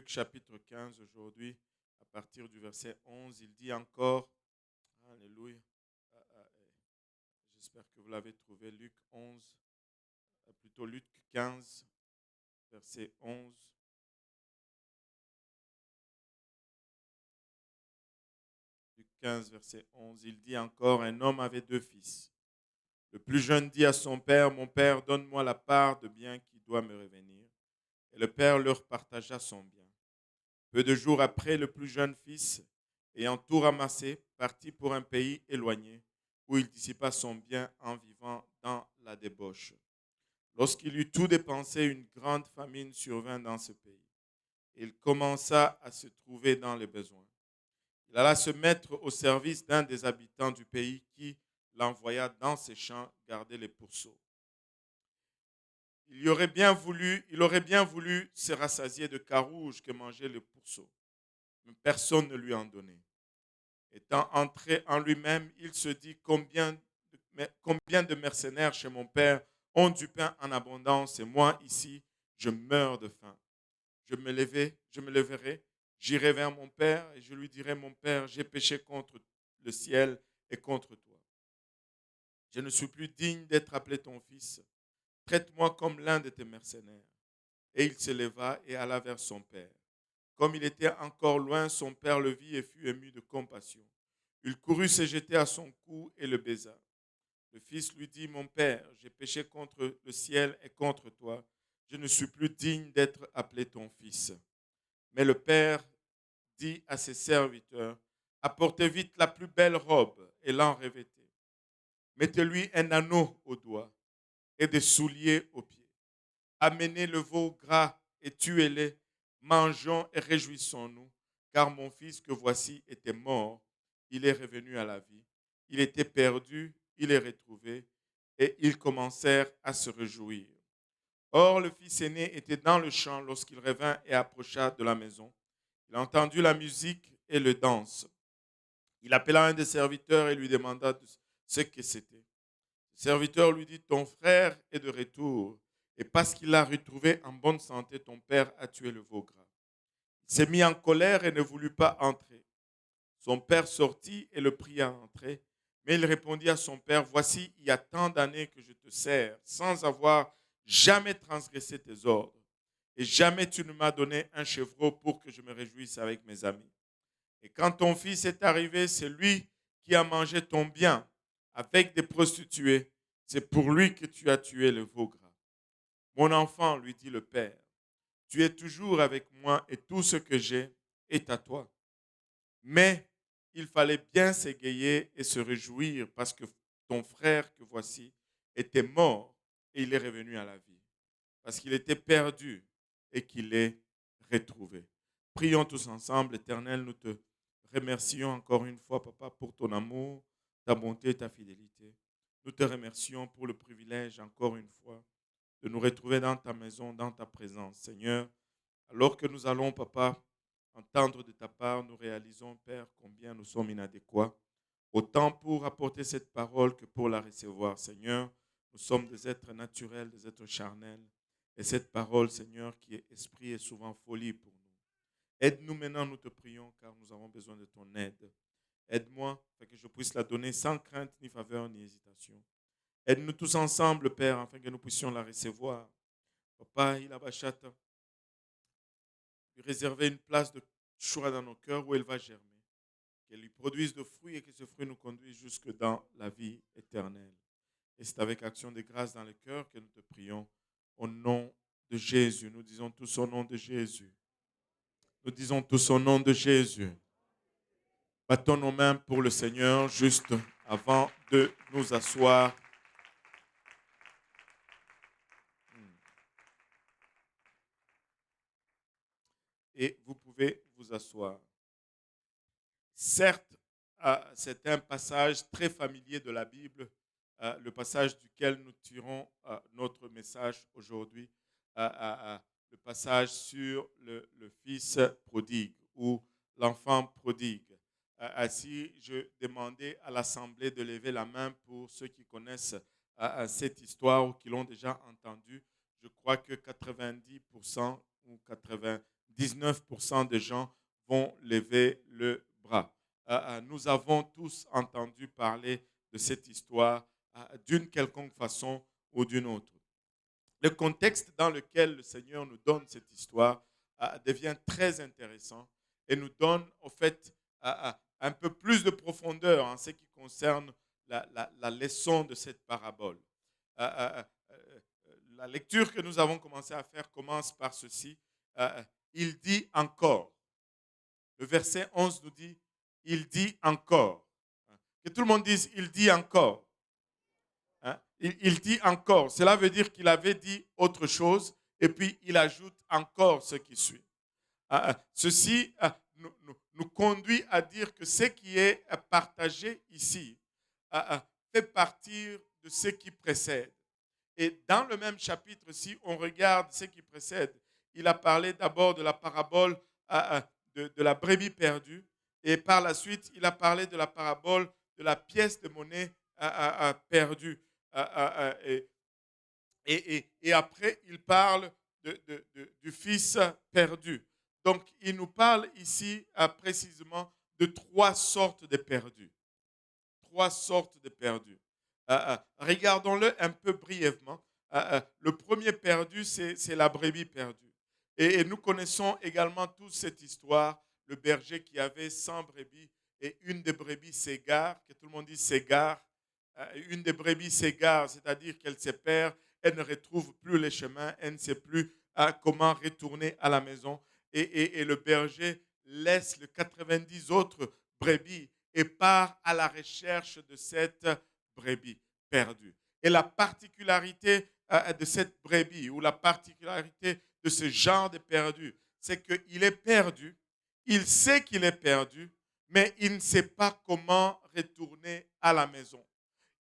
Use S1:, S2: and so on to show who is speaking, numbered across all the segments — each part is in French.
S1: Luc chapitre 15 aujourd'hui, à partir du verset 11, il dit encore, Alléluia, j'espère que vous l'avez trouvé, Luc 11, plutôt Luc 15, verset 11. Luc 15, verset 11, il dit encore, un homme avait deux fils. Le plus jeune dit à son père, mon père, donne-moi la part de bien qui doit me revenir. Et le père leur partagea son bien. Peu de jours après, le plus jeune fils, ayant tout ramassé, partit pour un pays éloigné, où il dissipa son bien en vivant dans la débauche. Lorsqu'il eut tout dépensé, une grande famine survint dans ce pays. Il commença à se trouver dans les besoins. Il alla se mettre au service d'un des habitants du pays qui l'envoya dans ses champs garder les pourceaux. Il aurait bien voulu se rassasier de carouges que mangeaient les pourceaux, mais personne ne lui en donnait. Étant entré en lui-même, il se dit combien de mercenaires chez mon père ont du pain en abondance et moi ici, je meurs de faim. Je me leverai, j'irai vers mon père et je lui dirai, mon père, j'ai péché contre le ciel et contre toi. Je ne suis plus digne d'être appelé ton fils. Traite-moi comme l'un de tes mercenaires. Et il se leva et alla vers son père. Comme il était encore loin, son père le vit et fut ému de compassion. Il courut se jeter à son cou et le baisa. Le fils lui dit, mon père, j'ai péché contre le ciel et contre toi. Je ne suis plus digne d'être appelé ton fils. Mais le père dit à ses serviteurs, apportez vite la plus belle robe et l'en revêtez. Mettez-lui un anneau au doigt et des souliers aux pieds. Amenez le veau gras et tuez-les. Mangeons et réjouissons-nous, car mon fils que voici était mort, il est revenu à la vie. Il était perdu, il est retrouvé, et ils commencèrent à se réjouir. Or, le fils aîné était dans le champ lorsqu'il revint et approcha de la maison. Il entendit la musique et le danse. Il appela un des serviteurs et lui demanda ce que c'était. Le serviteur lui dit, ton frère est de retour, et parce qu'il l'a retrouvé en bonne santé, ton père a tué le veau gras. Il s'est mis en colère et ne voulut pas entrer. Son père sortit et le pria à entrer, mais il répondit à son père, voici, il y a tant d'années que je te sers, sans avoir jamais transgressé tes ordres, et jamais tu ne m'as donné un chevreau pour que je me réjouisse avec mes amis. Et quand ton fils est arrivé, c'est lui qui a mangé ton bien avec des prostituées. C'est pour lui que tu as tué le veau gras. Mon enfant, lui dit le père, tu es toujours avec moi et tout ce que j'ai est à toi. Mais il fallait bien s'égayer et se réjouir parce que ton frère que voici était mort et il est revenu à la vie. Parce qu'il était perdu et qu'il est retrouvé. Prions tous ensemble, Éternel, nous te remercions encore une fois, Papa, pour ton amour, ta bonté et ta fidélité. Nous te remercions pour le privilège, encore une fois, de nous retrouver dans ta maison, dans ta présence. Seigneur, alors que nous allons, Papa, entendre de ta part, nous réalisons, Père, combien nous sommes inadéquats, autant pour apporter cette parole que pour la recevoir. Seigneur, nous sommes des êtres naturels, des êtres charnels. Et cette parole, Seigneur, qui est esprit, est souvent folie pour nous. Aide-nous maintenant, nous te prions, car nous avons besoin de ton aide. Aide-moi, afin que je puisse la donner sans crainte, ni faveur, ni hésitation. Aide-nous tous ensemble, Père, afin que nous puissions la recevoir. Papa, il a bachata, lui réserver une place de choix dans nos cœurs où elle va germer. Qu'elle lui produise de fruits et que ce fruit nous conduise jusque dans la vie éternelle. Et c'est avec action de grâce dans le cœur que nous te prions. Au nom de Jésus, nous disons tous au nom de Jésus. Nous disons tous au nom de Jésus. Battons nos mains pour le Seigneur juste avant de nous asseoir. Et vous pouvez vous asseoir. Certes, c'est un passage très familier de la Bible, le passage duquel nous tirons notre message aujourd'hui, le passage sur le fils prodigue ou l'enfant prodigue. Ainsi, je demandais à l'Assemblée de lever la main pour ceux qui connaissent cette histoire ou qui l'ont déjà entendue. Je crois que 90% ou 90 99% des gens vont lever le bras. Nous avons tous entendu parler de cette histoire d'une quelconque façon ou d'une autre. Le contexte dans lequel le Seigneur nous donne cette histoire devient très intéressant et nous donne, en fait, un peu plus de profondeur en ce qui concerne la leçon de cette parabole. La lecture que nous avons commencé à faire commence par ceci. Il dit encore. Le verset 11 nous dit, il dit encore. Que tout le monde dise, il dit encore. Hein? Il dit encore. Cela veut dire qu'il avait dit autre chose et puis il ajoute encore ce qui suit. Ceci nous conduit à dire que ce qui est partagé ici fait partie de ce qui précède. Et dans le même chapitre, si on regarde ce qui précède, il a parlé d'abord de la parabole de la brebis perdue et par la suite, il a parlé de la parabole de la pièce de monnaie perdue. Et après, il parle du fils perdu. Donc, il nous parle ici précisément de trois sortes de perdus. Trois sortes de perdus. Regardons-le un peu brièvement. Le premier perdu, c'est la brebis perdue. Et nous connaissons également tous cette histoire, le berger qui avait 100 brebis et une des brebis s'égare, que tout le monde dit s'égare. Une des brebis s'égare, c'est-à-dire qu'elle se perd, elle ne retrouve plus les chemins, elle ne sait plus comment retourner à la maison. Et le berger laisse les 90 autres brebis et part à la recherche de cette brebis perdue. Et la particularité de cette brebis ou la particularité de ce genre de perdu, c'est qu'il est perdu, il sait qu'il est perdu, mais il ne sait pas comment retourner à la maison.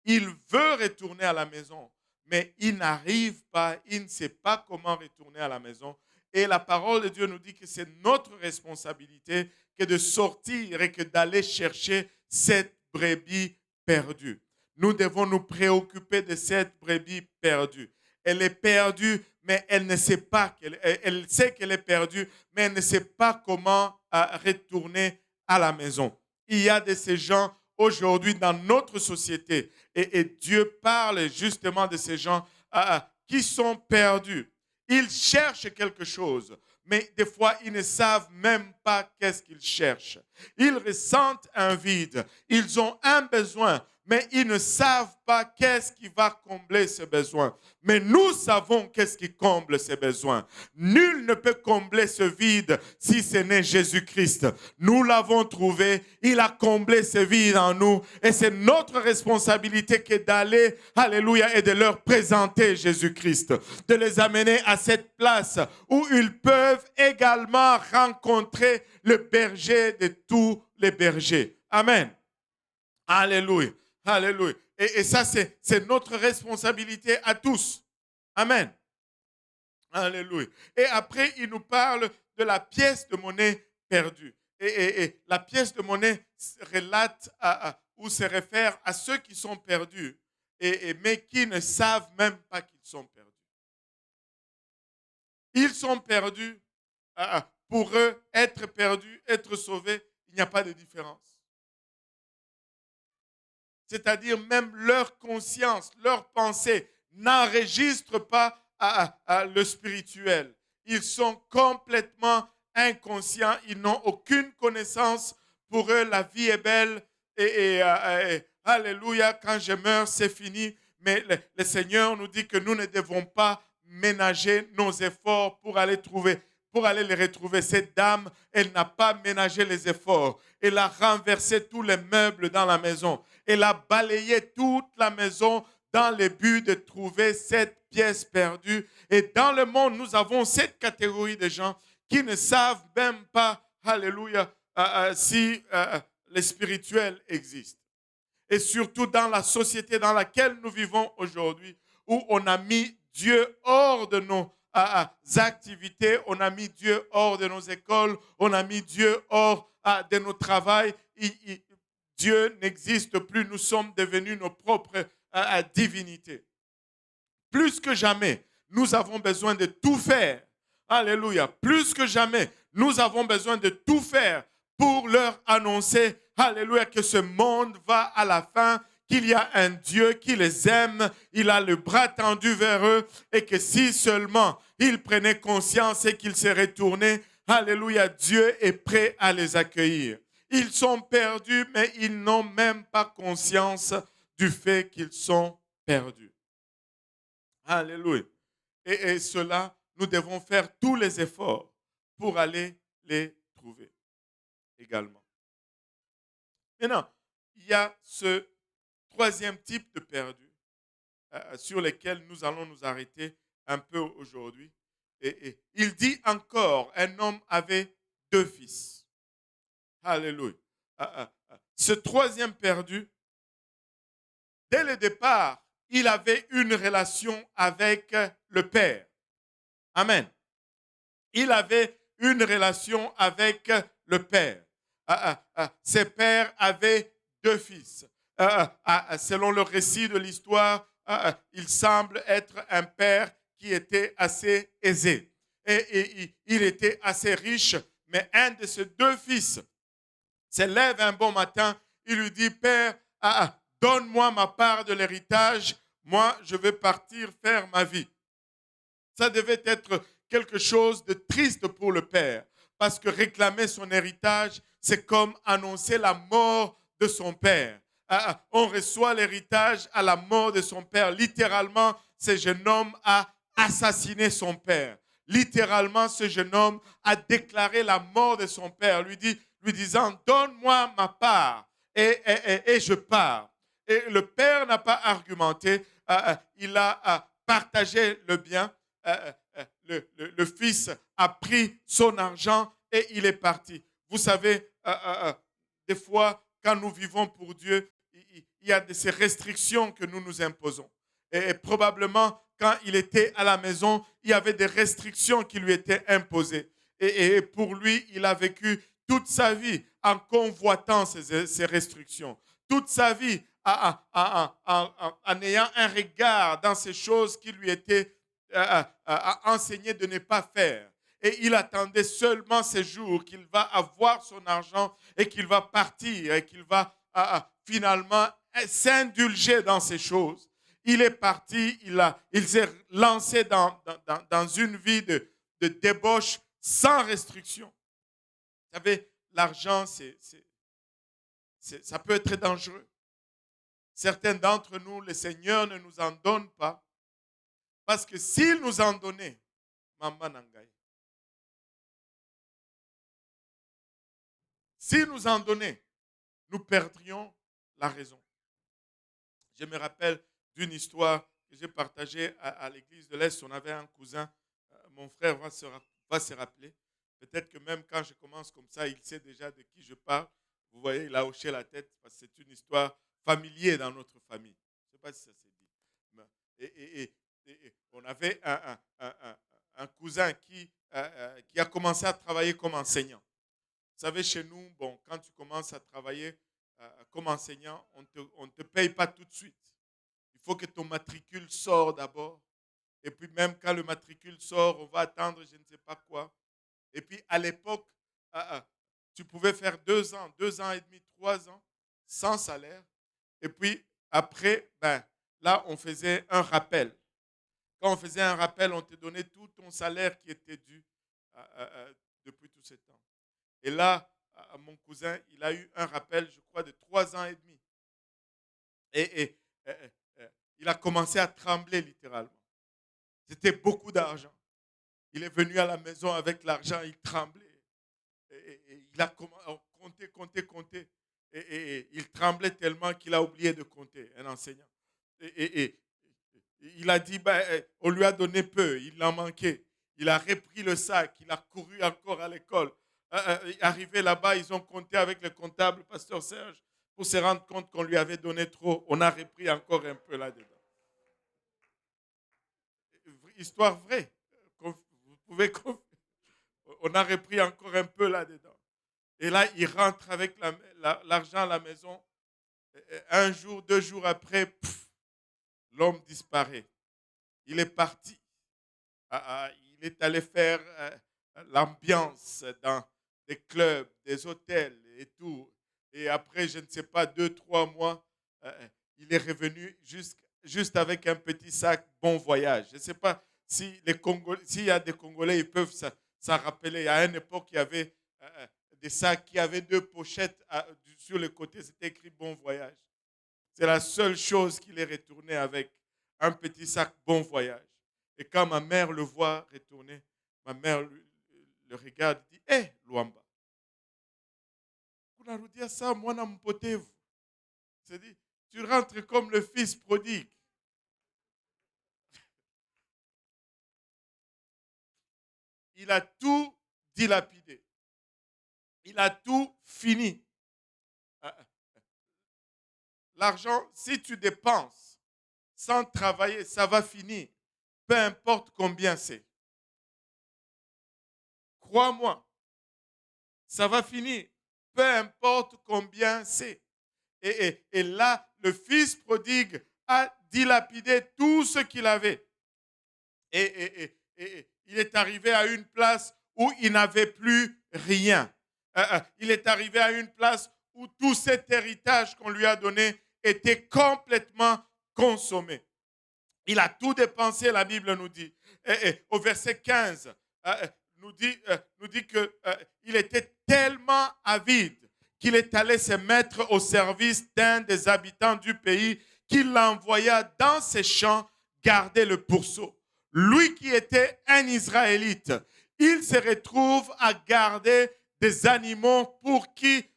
S1: Il veut retourner à la maison, mais il n'arrive pas, il ne sait pas comment retourner à la maison. Et la parole de Dieu nous dit que c'est notre responsabilité que de sortir et que d'aller chercher cette brebis perdue. Nous devons nous préoccuper de cette brebis perdue. Elle est perdue, mais elle ne sait pas elle sait qu'elle est perdue, mais elle ne sait pas comment retourner à la maison. Il y a de ces gens aujourd'hui dans notre société et Dieu parle justement de ces gens qui sont perdus. Ils cherchent quelque chose, mais des fois, ils ne savent même pas qu'est-ce qu'ils cherchent. Ils ressentent un vide. Ils ont un besoin, mais ils ne savent pas qu'est-ce qui va combler ce besoin. Mais nous savons qu'est-ce qui comble ces besoins. Nul ne peut combler ce vide si ce n'est Jésus-Christ. Nous l'avons trouvé, il a comblé ce vide en nous et c'est notre responsabilité que d'aller, alléluia, et de leur présenter Jésus-Christ, de les amener à cette place où ils peuvent également rencontrer le berger de tous les bergers. Amen. Alléluia. Alléluia. Et ça, c'est notre responsabilité à tous. Amen. Alléluia. Et après, il nous parle de la pièce de monnaie perdue. Et la pièce de monnaie relate ou se réfère à ceux qui sont perdus, mais qui ne savent même pas qu'ils sont perdus. Ils sont perdus. Pour eux, être perdus, être sauvés, il n'y a pas de différence. C'est-à-dire même leur conscience, leur pensée n'enregistre pas le spirituel. Ils sont complètement inconscients, ils n'ont aucune connaissance. Pour eux, la vie est belle et alléluia, quand je meurs, c'est fini. Mais le Seigneur nous dit que nous ne devons pas ménager nos efforts pour aller les retrouver. Cette dame, elle n'a pas ménagé les efforts. Elle a renversé tous les meubles dans la maison. Elle a balayé toute la maison dans le but de trouver cette pièce perdue. Et dans le monde, nous avons cette catégorie de gens qui ne savent même pas, alléluia, si le spirituel existe. Et surtout dans la société dans laquelle nous vivons aujourd'hui, où on a mis Dieu hors de nos activités, on a mis Dieu hors de nos écoles, on a mis Dieu hors de nos travails. Dieu n'existe plus, nous sommes devenus nos propres divinités. Plus que jamais, nous avons besoin de tout faire Alléluia. Plus que jamais, nous avons besoin de tout faire pour leur annoncer, alléluia, que ce monde va à la fin, qu'il y a un Dieu qui les aime, il a le bras tendu vers eux et que si seulement ils prenaient conscience et qu'ils se retournaient, alléluia, Dieu est prêt à les accueillir. Ils sont perdus, mais ils n'ont même pas conscience du fait qu'ils sont perdus. Alléluia. Et cela, nous devons faire tous les efforts pour aller les trouver également. Maintenant, il y a ce troisième type de perdus sur lesquels nous allons nous arrêter un peu aujourd'hui. Et il dit encore, un homme avait 2 fils. Alléluia. Ce troisième perdu, dès le départ, il avait une relation avec le Père. Amen. Il avait une relation avec le Père. Ses pères avaient 2 fils. Selon le récit de l'histoire, il semble être un père qui était assez aisé. Et il était assez riche, mais un de ses 2 fils se lève un bon matin, il lui dit, Père, donne-moi ma part de l'héritage, moi je vais partir faire ma vie. Ça devait être quelque chose de triste pour le père, parce que réclamer son héritage, c'est comme annoncer la mort de son père. On reçoit l'héritage à la mort de son père. Littéralement, ce jeune homme a assassiné son père. Littéralement, ce jeune homme a déclaré la mort de son père, lui disant, donne-moi ma part et je pars. Et le père n'a pas argumenté, il a partagé le bien. Le fils a pris son argent et il est parti. Vous savez, des fois, quand nous vivons pour Dieu, il y a ces restrictions que nous nous imposons. Et probablement, quand il était à la maison, il y avait des restrictions qui lui étaient imposées. Et pour lui, il a vécu toute sa vie en convoitant ces restrictions. Toute sa vie en ayant un regard dans ces choses qui lui étaient enseignées de ne pas faire. Et il attendait seulement ces jours qu'il va avoir son argent et qu'il va partir et qu'il va finalement s'indulger dans ces choses. Il est parti, il s'est lancé dans une vie de débauche sans restriction. Vous savez, l'argent, ça peut être dangereux. Certains d'entre nous, le Seigneur ne nous en donne pas. Parce que s'il nous en donnait, Maman Nangaï, s'il nous en donnait, nous perdrions la raison. Je me rappelle d'une histoire que j'ai partagée à l'église de l'Est. On avait un cousin, mon frère va se rappeler. Peut-être que même quand je commence comme ça, il sait déjà de qui je parle. Vous voyez, il a hoché la tête parce que c'est une histoire familière dans notre famille. Je ne sais pas si ça s'est dit. Et on avait un cousin qui a commencé à travailler comme enseignant. Vous savez, chez nous, bon, quand tu commences à travailler comme enseignant, on ne te paye pas tout de suite. Il faut que ton matricule sorte d'abord. Et puis même quand le matricule sort, on va attendre je ne sais pas quoi. Et puis à l'époque, tu pouvais faire 2 ans, 2 ans et demi, 3 ans sans salaire. Et puis après, là, on faisait un rappel. Quand on faisait un rappel, on te donnait tout ton salaire qui était dû depuis tout ce temps. Et là, mon cousin, il a eu un rappel, je crois, de 3 ans et demi. Et il a commencé à trembler littéralement. C'était beaucoup d'argent. Il est venu à la maison avec l'argent, il tremblait. Et il a compté. Et il tremblait tellement qu'il a oublié de compter, un enseignant. Et il a dit, on lui a donné peu, il en manquait. Il a repris le sac, il a couru encore à l'école. Arrivé là-bas, ils ont compté avec le comptable, pasteur Serge, pour se rendre compte qu'on lui avait donné trop. On a repris encore un peu là-dedans. Histoire vraie. Vous pouvez on a repris encore un peu là-dedans. Et là, il rentre avec l'argent à la maison. 1 jour, 2 jours après, l'homme disparaît. Il est parti. Il est allé faire l'ambiance dans des clubs, des hôtels et tout. Et après, je ne sais pas, 2, 3 mois, il est revenu juste avec un petit sac bon voyage. Je ne sais pas si s'il y a des Congolais, ils peuvent s'en rappeler. À une époque, il y avait des sacs qui avaient 2 pochettes sur le côté, c'était écrit bon voyage. C'est la seule chose qu'il est retourné avec, un petit sac bon voyage. Et quand ma mère le voit retourner, ma mère le regarde et dit, hé, Luamba, kunarudia ça, moi, nampotevu. C'est-à-dire, tu rentres comme le fils prodigue. Il a tout dilapidé. Il a tout fini. L'argent, si tu dépenses sans travailler, ça va finir. Peu importe combien c'est. Crois-moi, ça va finir. Peu importe combien c'est. Et là, le fils prodigue a dilapidé tout ce qu'il avait. Et il est arrivé à une place où il n'avait plus rien. Il est arrivé à une place où tout cet héritage qu'on lui a donné était complètement consommé. Il a tout dépensé, la Bible nous dit. Au verset 15, nous dit qu'il était tellement avide qu'il est allé se mettre au service d'un des habitants du pays, qu'il l'envoya dans ses champs garder le pourceau. Lui qui était un Israélite, il se retrouve à garder des animaux pour qui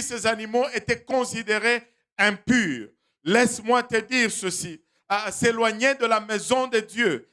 S1: ces animaux étaient considérés impurs. Laisse-moi te dire ceci. S'éloigner de la maison de Dieu,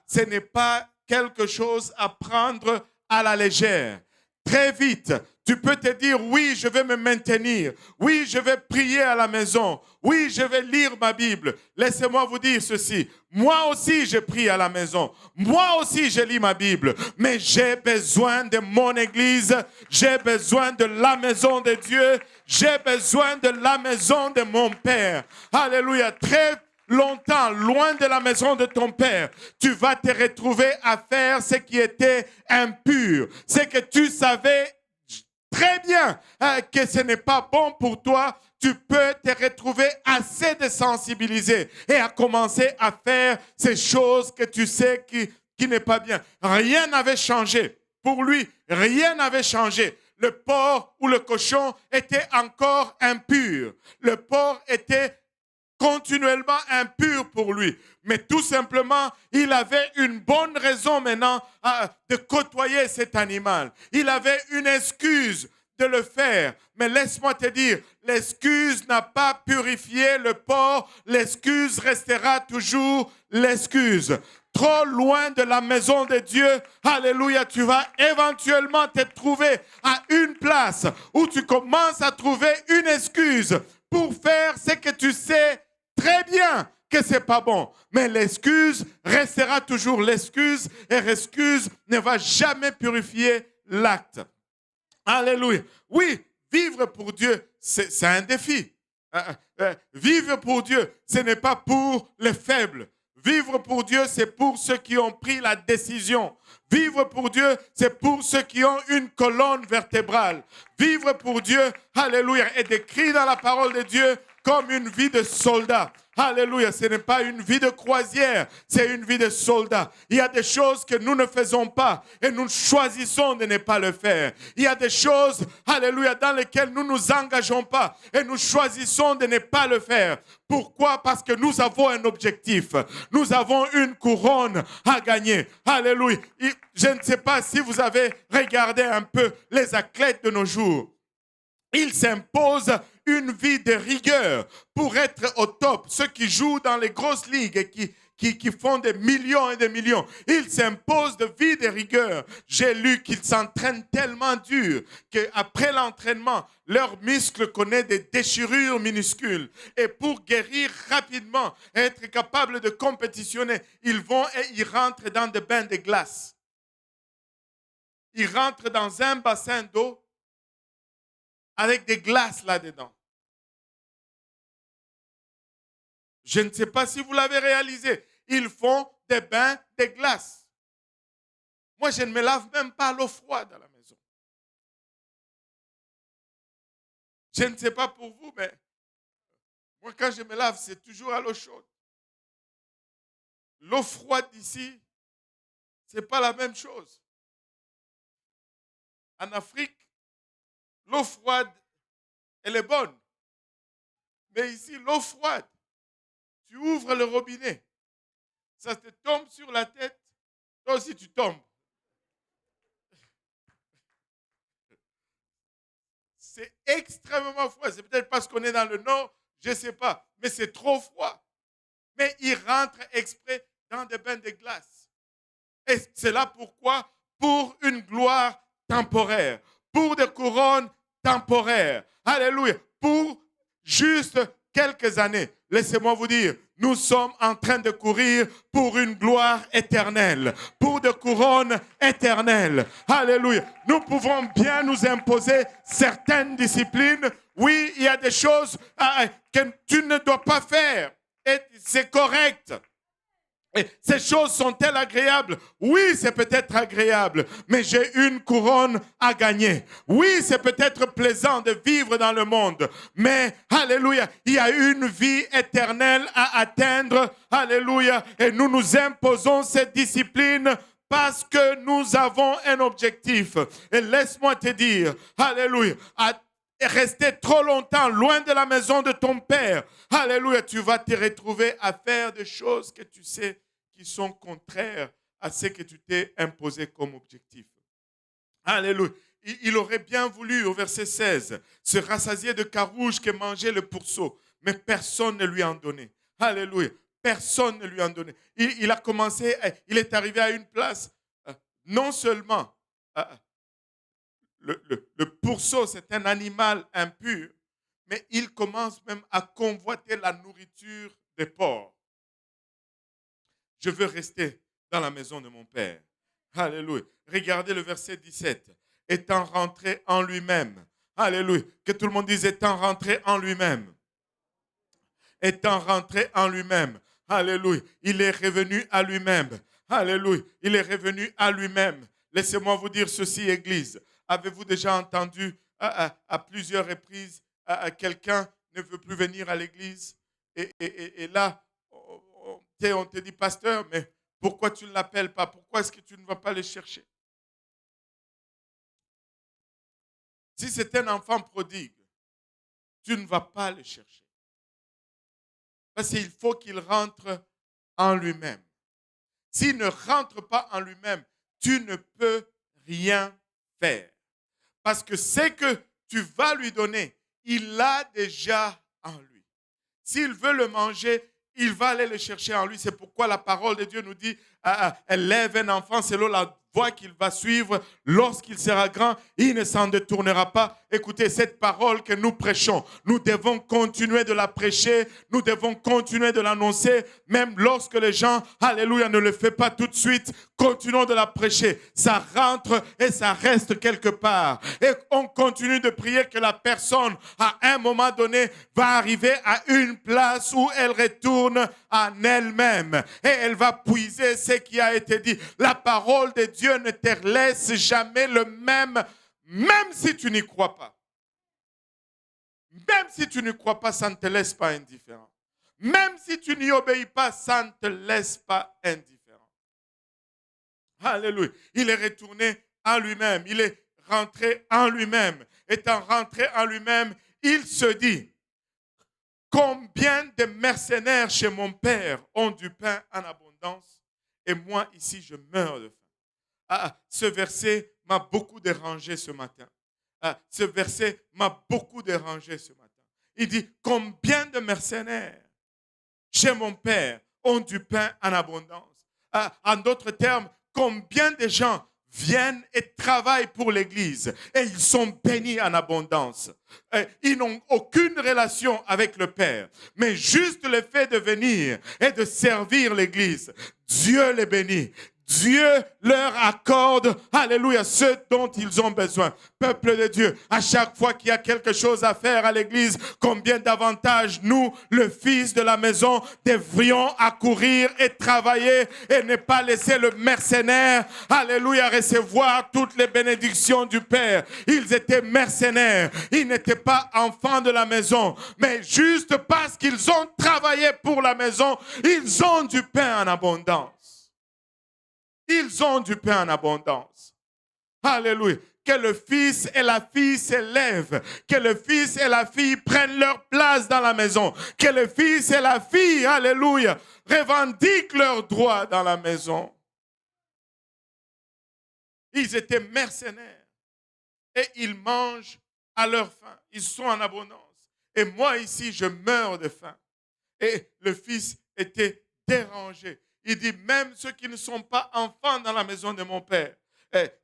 S1: ce n'est pas quelque chose à prendre à la légère. Très vite, tu peux te dire, oui, je vais me maintenir. Oui, je vais prier à la maison. Oui, je vais lire ma Bible. Laissez-moi vous dire ceci. Moi aussi, je prie à la maison. Moi aussi, je lis ma Bible. Mais j'ai besoin de mon église. J'ai besoin de la maison de Dieu. J'ai besoin de la maison de mon Père. Alléluia. Très longtemps, loin de la maison de ton Père, tu vas te retrouver à faire ce qui était impur. Ce que tu savais très bien que ce n'est pas bon pour toi, tu peux te retrouver assez désensibilisé et à commencer à faire ces choses que tu sais qui n'est pas bien. Rien n'avait changé. Pour lui, rien n'avait changé. Le porc ou le cochon était encore impur. Le porc était continuellement impur pour lui. Mais tout simplement, il avait une bonne raison maintenant de côtoyer cet animal. Il avait une excuse de le faire. Mais laisse-moi te dire, l'excuse n'a pas purifié le porc. L'excuse restera toujours l'excuse. Trop loin de la maison de Dieu, alléluia, tu vas éventuellement te trouver à une place où tu commences à trouver une excuse pour faire ce que tu sais très bien que c'est pas bon. Mais l'excuse restera toujours l'excuse et l'excuse ne va jamais purifier l'acte. Alléluia. Oui, vivre pour Dieu, c'est un défi. Vivre pour Dieu, ce n'est pas pour les faibles. Vivre pour Dieu, c'est pour ceux qui ont pris la décision. Vivre pour Dieu, c'est pour ceux qui ont une colonne vertébrale. Vivre pour Dieu, alléluia, est décrit dans la parole de Dieu comme une vie de soldat. Alléluia, ce n'est pas une vie de croisière, c'est une vie de soldat. Il y a des choses que nous ne faisons pas et nous choisissons de ne pas le faire. Il y a des choses, alléluia, dans lesquelles nous ne nous engageons pas et nous choisissons de ne pas le faire. Pourquoi? Parce que nous avons un objectif. Nous avons une couronne à gagner. Alléluia. Je ne sais pas si vous avez regardé un peu les athlètes de nos jours. Ils s'imposent une vie de rigueur pour être au top. Ceux qui jouent dans les grosses ligues et qui font des millions et des millions, ils s'imposent de vie de rigueur. J'ai lu qu'ils s'entraînent tellement dur qu'après l'entraînement, leurs muscles connaissent des déchirures minuscules. Et pour guérir rapidement, être capable de compétitionner, ils vont et ils rentrent dans des bains de glace. Ils rentrent dans un bassin d'eau avec des glaces là-dedans. Je ne sais pas si vous l'avez réalisé. Ils font des bains de glace. Moi, je ne me lave même pas à l'eau froide à la maison. Je ne sais pas pour vous, mais moi, quand je me lave, c'est toujours à l'eau chaude. L'eau froide d'ici, ce n'est pas la même chose. En Afrique, l'eau froide, elle est bonne. Mais ici, l'eau froide, tu ouvres le robinet, ça te tombe sur la tête, toi aussi tu tombes. C'est extrêmement froid. C'est peut-être parce qu'on est dans le nord, je ne sais pas. Mais c'est trop froid. Mais ils rentrent exprès dans des bains de glace. Et c'est là pourquoi, pour une gloire temporaire, pour des couronnes temporaires, alléluia, pour juste quelques années, laissez-moi vous dire, nous sommes en train de courir pour une gloire éternelle, pour des couronnes éternelles. Alléluia. Nous pouvons bien nous imposer certaines disciplines. Oui, il y a des choses que tu ne dois pas faire. Et c'est correct. Et ces choses sont-elles agréables? Oui, c'est peut-être agréable, mais j'ai une couronne à gagner. Oui, c'est peut-être plaisant de vivre dans le monde, mais, alléluia, il y a une vie éternelle à atteindre, alléluia, et nous nous imposons cette discipline parce que nous avons un objectif. Et laisse-moi te dire, alléluia, rester trop longtemps loin de la maison de ton père, alléluia, tu vas te retrouver à faire des choses que tu sais qui sont contraires à ce que tu t'es imposé comme objectif. Alléluia. Il aurait bien voulu, au verset 16, se rassasier de carouge que mangeait le pourceau, mais personne ne lui en donnait. Alléluia. Personne ne lui en donnait. Il a commencé, il est arrivé à une place, non seulement le pourceau, c'est un animal impur, mais il commence même à convoiter la nourriture des porcs. Je veux rester dans la maison de mon Père. Alléluia. Regardez le verset 17. Étant rentré en lui-même. Alléluia. Que tout le monde dise étant rentré en lui-même. Étant rentré en lui-même. Alléluia. Il est revenu à lui-même. Alléluia. Il est revenu à lui-même. Laissez-moi vous dire ceci, Église. Avez-vous déjà entendu à plusieurs reprises quelqu'un ne veut plus venir à l'église et là, on te dit, pasteur, mais pourquoi tu ne l'appelles pas? Pourquoi est-ce que tu ne vas pas le chercher? Si c'est un enfant prodigue, tu ne vas pas le chercher. Parce qu'il faut qu'il rentre en lui-même. S'il ne rentre pas en lui-même, tu ne peux rien faire. Parce que ce que tu vas lui donner, il l'a déjà en lui. S'il veut le manger, il va aller le chercher en lui. C'est pourquoi la parole de Dieu nous dit, élève un enfant selon la voie qu'il va suivre. Lorsqu'il sera grand, il ne s'en détournera pas. Écoutez, cette parole que nous prêchons, nous devons continuer de la prêcher, nous devons continuer de l'annoncer, même lorsque les gens, alléluia, ne le font pas tout de suite. Continuons de la prêcher. Ça rentre et ça reste quelque part. Et on continue de prier que la personne, à un moment donné, va arriver à une place où elle retourne en elle-même. Et elle va puiser ce qui a été dit. La parole de Dieu ne te laisse jamais le même si tu n'y crois pas. Même si tu n'y crois pas, ça ne te laisse pas indifférent. Même si tu n'y obéis pas, ça ne te laisse pas indifférent. Alléluia. Il est retourné en lui-même. Il est rentré en lui-même. Étant rentré en lui-même, il se dit, combien de mercenaires chez mon père ont du pain en abondance et moi ici je meurs de faim. Ce verset m'a beaucoup dérangé ce matin. Ce verset m'a beaucoup dérangé ce matin. Il dit, combien de mercenaires chez mon père ont du pain en abondance. En d'autres termes, combien de gens viennent et travaillent pour l'Église et ils sont bénis en abondance. Ils n'ont aucune relation avec le Père, mais juste le fait de venir et de servir l'Église, Dieu les bénit. Dieu leur accorde, alléluia, ce dont ils ont besoin. Peuple de Dieu, à chaque fois qu'il y a quelque chose à faire à l'église, combien davantage nous, le fils de la maison, devrions accourir et travailler et ne pas laisser le mercenaire, alléluia, recevoir toutes les bénédictions du Père. Ils étaient mercenaires, ils n'étaient pas enfants de la maison, mais juste parce qu'ils ont travaillé pour la maison, ils ont du pain en abondance. Ils ont du pain en abondance. Alléluia. Que le fils et la fille s'élèvent. Que le fils et la fille prennent leur place dans la maison. Que le fils et la fille, alléluia, revendiquent leurs droits dans la maison. Ils étaient mercenaires. Et ils mangent à leur faim. Ils sont en abondance. Et moi ici, je meurs de faim. Et le fils était dérangé. Il dit, même ceux qui ne sont pas enfants dans la maison de mon père,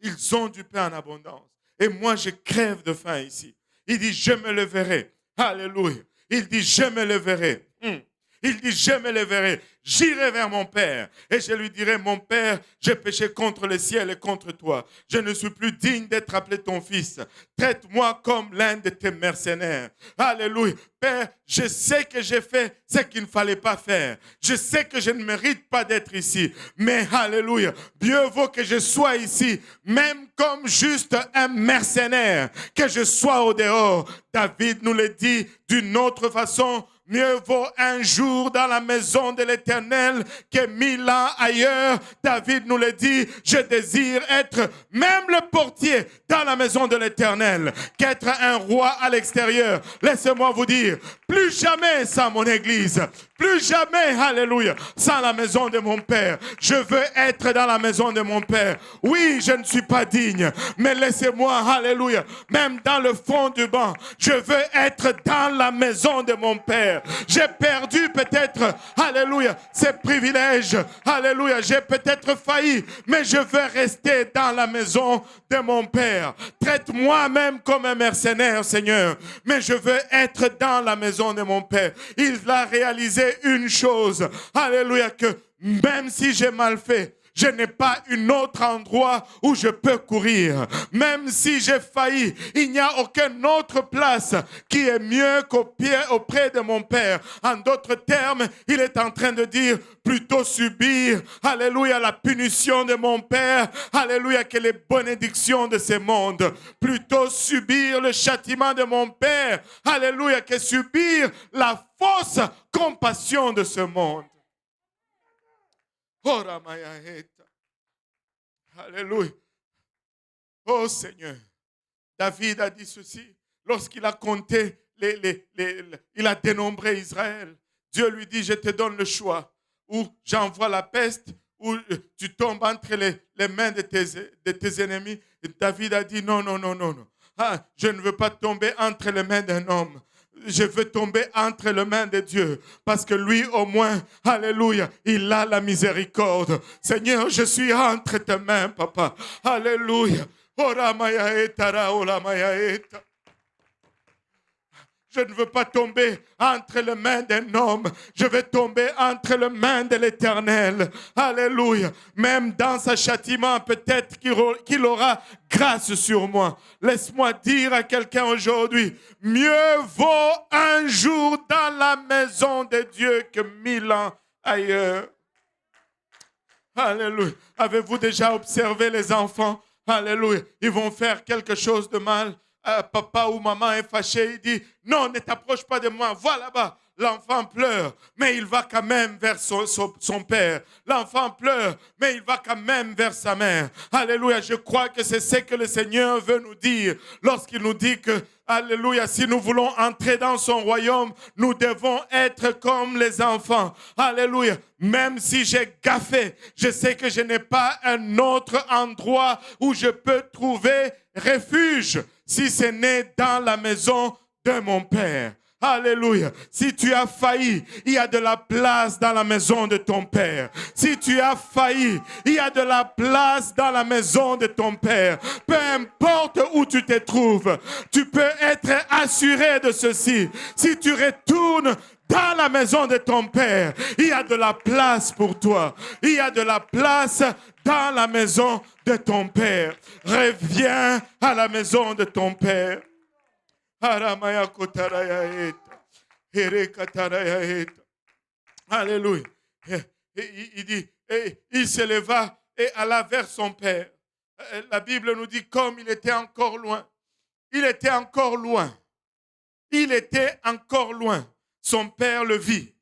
S1: ils ont du pain en abondance. Et moi, je crève de faim ici. Il dit, je me leverai. Alléluia. Il dit, je me leverai. Il dit, je me leverai. J'irai vers mon Père et je lui dirai, mon Père, j'ai péché contre le ciel et contre toi. Je ne suis plus digne d'être appelé ton fils. Traite-moi comme l'un de tes mercenaires. Alléluia. Père, je sais que j'ai fait ce qu'il ne fallait pas faire. Je sais que je ne mérite pas d'être ici. Mais alléluia, mieux vaut que je sois ici, même comme juste un mercenaire, que je sois au dehors. David nous le dit d'une autre façon. Mieux vaut un jour dans la maison de l'Éternel que 1000 ans ailleurs. David nous le dit, je désire être même le portier dans la maison de l'Éternel qu'être un roi à l'extérieur. Laissez-moi vous dire, plus jamais sans mon église, plus jamais, alléluia, sans la maison de mon Père. Je veux être dans la maison de mon Père. Oui, je ne suis pas digne, mais laissez-moi, alléluia, même dans le fond du banc, je veux être dans la maison de mon Père. J'ai perdu peut-être, alléluia, ces privilèges, alléluia, j'ai peut-être failli, mais je veux rester dans la maison de mon Père. Traite-moi même comme un mercenaire, Seigneur, mais je veux être dans la maison de mon Père. Il a réalisé une chose, alléluia, que même si j'ai mal fait, je n'ai pas un autre endroit où je peux courir. Même si j'ai failli, il n'y a aucune autre place qui est mieux auprès de mon Père. En d'autres termes, il est en train de dire, plutôt subir, alléluia, la punition de mon Père, alléluia, que les bénédictions de ce monde. Plutôt subir le châtiment de mon Père, alléluia, que subir la fausse compassion de ce monde. Alléluia. Oh Seigneur. David a dit ceci. Lorsqu'il a compté, il a dénombré Israël. Dieu lui dit, je te donne le choix. Ou j'envoie la peste, ou tu tombes entre les mains de tes ennemis. Et David a dit, non. Ah, je ne veux pas tomber entre les mains d'un homme. Je veux tomber entre les mains de Dieu. Parce que lui, au moins, alléluia, il a la miséricorde. Seigneur, je suis entre tes mains, papa. Alléluia. Je ne veux pas tomber entre les mains d'un homme. Je veux tomber entre les mains de l'Éternel. Alléluia. Même dans sa châtiment, peut-être qu'il aura grâce sur moi. Laisse-moi dire à quelqu'un aujourd'hui, mieux vaut un jour dans la maison de Dieu que 1000 ans ailleurs. Alléluia. Avez-vous déjà observé les enfants? Alléluia. Ils vont faire quelque chose de mal. Papa ou maman est fâché, il dit, non, ne t'approche pas de moi, va là-bas. L'enfant pleure, mais il va quand même vers son père. L'enfant pleure, mais il va quand même vers sa mère. Alléluia, je crois que c'est ce que le Seigneur veut nous dire lorsqu'il nous dit que, alléluia, si nous voulons entrer dans son royaume, nous devons être comme les enfants. Alléluia, même si j'ai gaffé, je sais que je n'ai pas un autre endroit où je peux trouver refuge si ce n'est dans la maison de mon Père. Alléluia. Si tu as failli, il y a de la place dans la maison de ton Père. Si tu as failli, il y a de la place dans la maison de ton Père. Peu importe où tu te trouves, tu peux être assuré de ceci. Si tu retournes Dans la maison de ton Père, il y a de la place pour toi. Il y a de la place dans la maison de ton Père. Reviens à la maison de ton Père. Aramaya kotaraya eta. Here kataraya eta. Alléluia. Il dit, et il se leva et alla vers son Père. La Bible nous dit comme il était encore loin. Il était encore loin. Il était encore loin. Son Père le vit.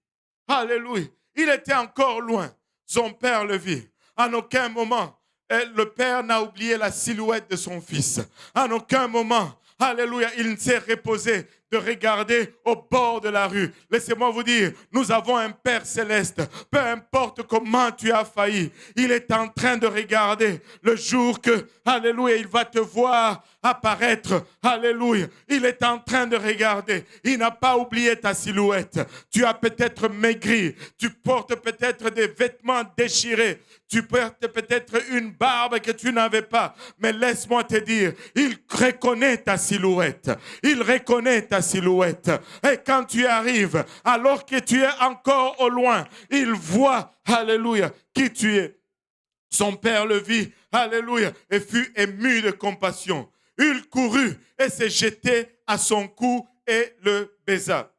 S1: Alléluia. Il était encore loin. Son Père le vit. En aucun moment, le Père n'a oublié la silhouette de son Fils. En aucun moment, alléluia, il ne s'est reposé de regarder au bord de la rue. Laissez-moi vous dire, nous avons un Père céleste. Peu importe comment tu as failli, il est en train de regarder le jour que, alléluia, il va te voir apparaître. Alléluia. Il est en train de regarder. Il n'a pas oublié ta silhouette. Tu as peut-être maigri. Tu portes peut-être des vêtements déchirés. Tu portes peut-être une barbe que tu n'avais pas. Mais laisse-moi te dire, il reconnaît ta silhouette. Il reconnaît ta silhouette. Et quand tu arrives, alors que tu es encore au loin, il voit, alléluia, qui tu es. Son père le vit, alléluia, et fut ému de compassion. Il courut et s'est jeté à son cou et le baisa.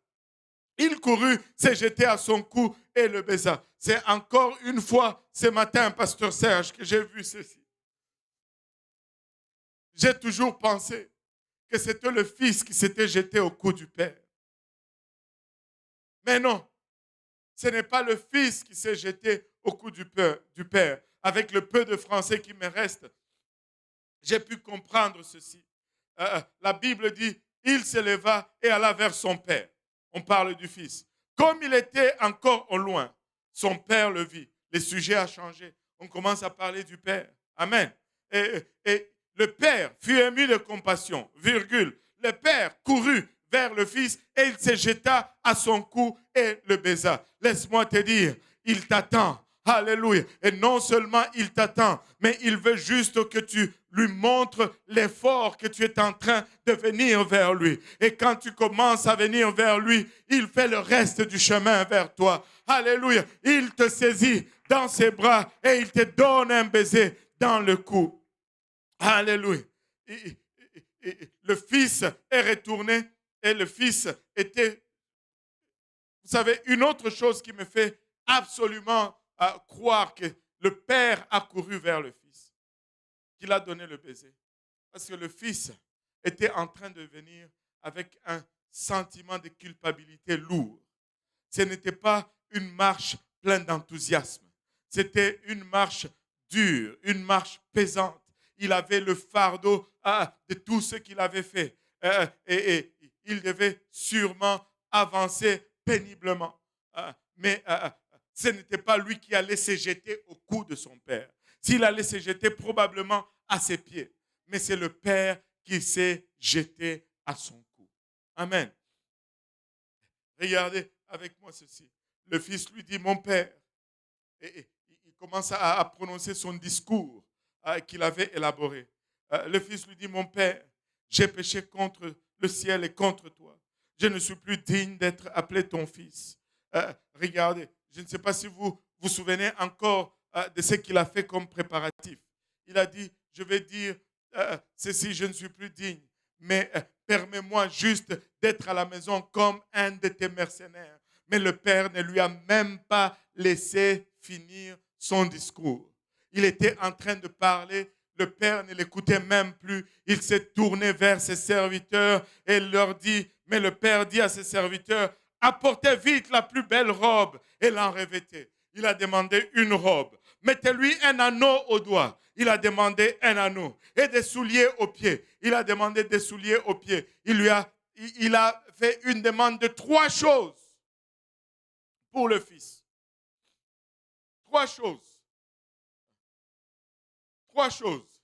S1: Il courut, s'est jeté à son cou et le baisa. C'est encore une fois ce matin, pasteur Serge, que j'ai vu ceci. J'ai toujours pensé que c'était le fils qui s'était jeté au cou du père. Mais non, ce n'est pas le fils qui s'est jeté au cou du père. Avec le peu de français qui me reste, j'ai pu comprendre ceci. La Bible dit, il se leva et alla vers son père. On parle du fils. Comme il était encore au loin, son père le vit. Le sujet a changé. On commence à parler du père. Amen. Et le père fut ému de compassion, virgule. Le père courut vers le fils et il se jeta à son cou et le baisa. Laisse-moi te dire, il t'attend. Alléluia. Et non seulement il t'attend, mais il veut juste que tu lui montres l'effort que tu es en train de venir vers lui. Et quand tu commences à venir vers lui, il fait le reste du chemin vers toi. Alléluia. Il te saisit dans ses bras et il te donne un baiser dans le cou. Alléluia. Le fils est retourné et le fils était... Vous savez, une autre chose qui me fait absolument croire que le père a couru vers le fils, qu'il a donné le baiser. Parce que le fils était en train de venir avec un sentiment de culpabilité lourd. Ce n'était pas une marche pleine d'enthousiasme. C'était une marche dure, une marche pesante. Il avait le fardeau de tout ce qu'il avait fait. Et il devait sûrement avancer péniblement. Mais ce n'était pas lui qui allait se jeter au cou de son père. S'il allait se jeter probablement à ses pieds. Mais c'est le père qui s'est jeté à son cou. Amen. Regardez avec moi ceci. Le fils lui dit, mon père. Et il commence à prononcer son discours qu'il avait élaboré. Le fils lui dit, mon père, j'ai péché contre le ciel et contre toi. Je ne suis plus digne d'être appelé ton fils. Regardez, je ne sais pas si vous vous souvenez encore de ce qu'il a fait comme préparatif. Il a dit, je vais dire ceci, je ne suis plus digne, mais permets-moi juste d'être à la maison comme un de tes mercenaires. Mais le père ne lui a même pas laissé finir son discours. Il était en train de parler. Le père ne l'écoutait même plus. Il s'est tourné vers ses serviteurs et leur dit, mais le père dit à ses serviteurs, apportez vite la plus belle robe et l'en revêtez. Il a demandé une robe. Mettez-lui un anneau au doigt. Il a demandé un anneau. Et des souliers aux pieds. Il a demandé des souliers aux pieds. Il a fait une demande de 3 choses pour le fils. 3 choses. 3 choses.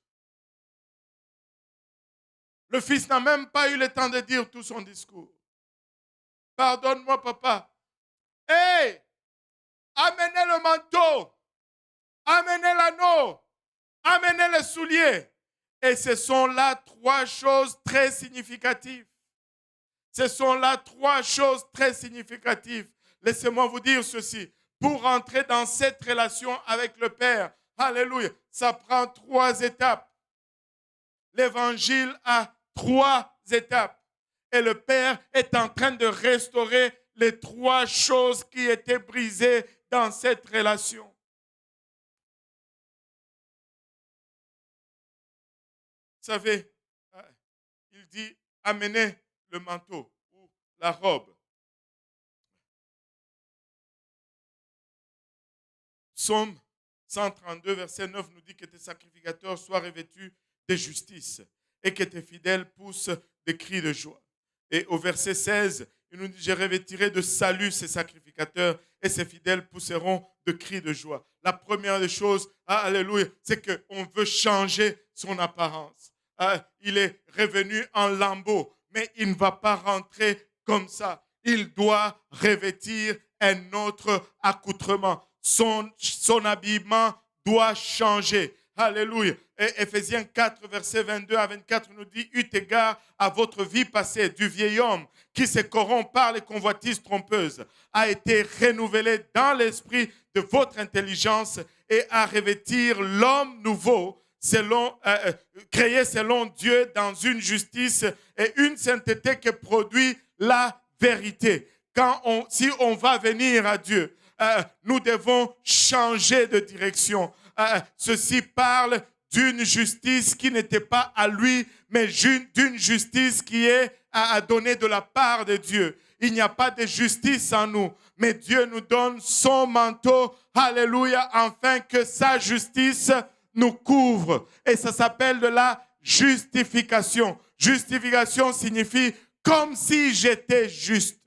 S1: Le fils n'a même pas eu le temps de dire tout son discours. Pardonne-moi, papa. Hey! Amenez le manteau. Amenez l'anneau. Amenez les souliers. Et ce sont là 3 choses très significatives. Ce sont là trois choses très significatives. Laissez-moi vous dire ceci. Pour entrer dans cette relation avec le Père, alléluia, ça prend trois étapes. L'évangile a trois étapes. Et le Père est en train de restaurer les trois choses qui étaient brisées dans cette relation. Vous savez, il dit, amenez le manteau ou la robe. Psaume 132, verset 9 nous dit que tes sacrificateurs soient revêtus de justice et que tes fidèles poussent des cris de joie. Et au verset 16, il nous dit, je revêtirai de salut ces sacrificateurs et ces fidèles pousseront de cris de joie. La première des choses, alléluia, c'est qu'on veut changer son apparence. Il est revenu en lambeau, mais il ne va pas rentrer comme ça. Il doit revêtir un autre accoutrement. Son habillement doit changer. Alléluia. Et Éphésiens 4, verset 22 à 24 nous dit, eu égard à votre vie passée, du vieil homme qui se corrompt par les convoitises trompeuses, a été renouvelé dans l'esprit de votre intelligence et à revêtir l'homme nouveau, créé selon Dieu dans une justice et une sainteté qui produit la vérité. Si on va venir à Dieu, nous devons changer de direction. Ceci parle d'une justice qui n'était pas à lui, mais d'une justice qui est à donner de la part de Dieu. Il n'y a pas de justice en nous, mais Dieu nous donne son manteau, alléluia, afin que sa justice nous couvre. Et ça s'appelle de la justification. Justification signifie comme si j'étais juste.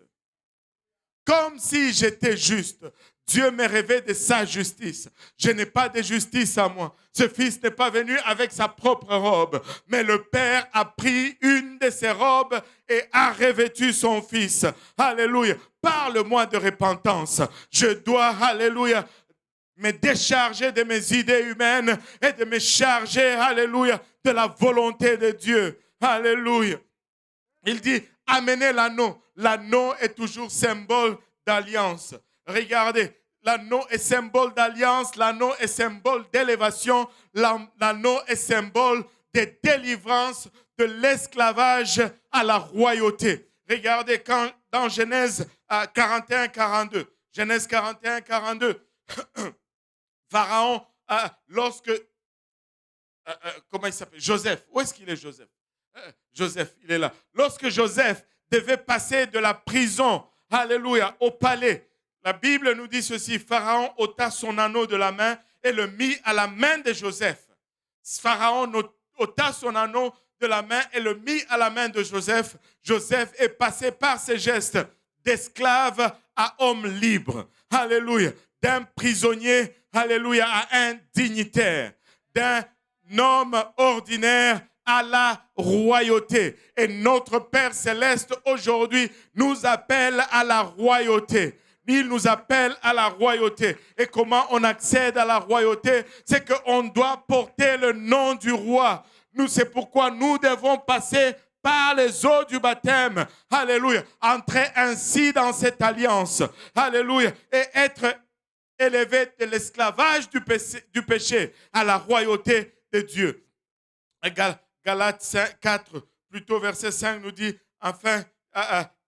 S1: Comme si j'étais juste. Dieu me rêvait de sa justice. Je n'ai pas de justice à moi. Ce fils n'est pas venu avec sa propre robe, mais le Père a pris une de ses robes et a revêtu son fils. Alléluia. Parle-moi de repentance. Je dois, alléluia, me décharger de mes idées humaines et de me charger, alléluia, de la volonté de Dieu. Alléluia. Il dit, amenez l'anneau. L'anneau est toujours symbole d'alliance. Regardez, l'anneau est symbole d'alliance, l'anneau est symbole d'élévation, l'anneau est symbole de délivrance de l'esclavage à la royauté. Regardez quand dans Genèse 41-42, Genèse 41-42, Pharaon, lorsque, comment il s'appelle? Joseph, où est-ce qu'il est Joseph? Joseph, il est là. Lorsque Joseph devait passer de la prison, alléluia, au palais, la Bible nous dit ceci, Pharaon ôta son anneau de la main et le mit à la main de Joseph. Pharaon ôta son anneau de la main et le mit à la main de Joseph. Joseph est passé par ses gestes d'esclave à homme libre. Alléluia. D'un prisonnier, alléluia, à un dignitaire. D'un homme ordinaire à la royauté. Et notre Père Céleste aujourd'hui nous appelle à la royauté. Il nous appelle à la royauté. Et comment on accède à la royauté? C'est qu'on doit porter le nom du roi. C'est pourquoi nous devons passer par les eaux du baptême. Alléluia. Entrer ainsi dans cette alliance. Alléluia. Et être élevé de l'esclavage du péché à la royauté de Dieu. Galates 4, plutôt verset 5 nous dit, enfin,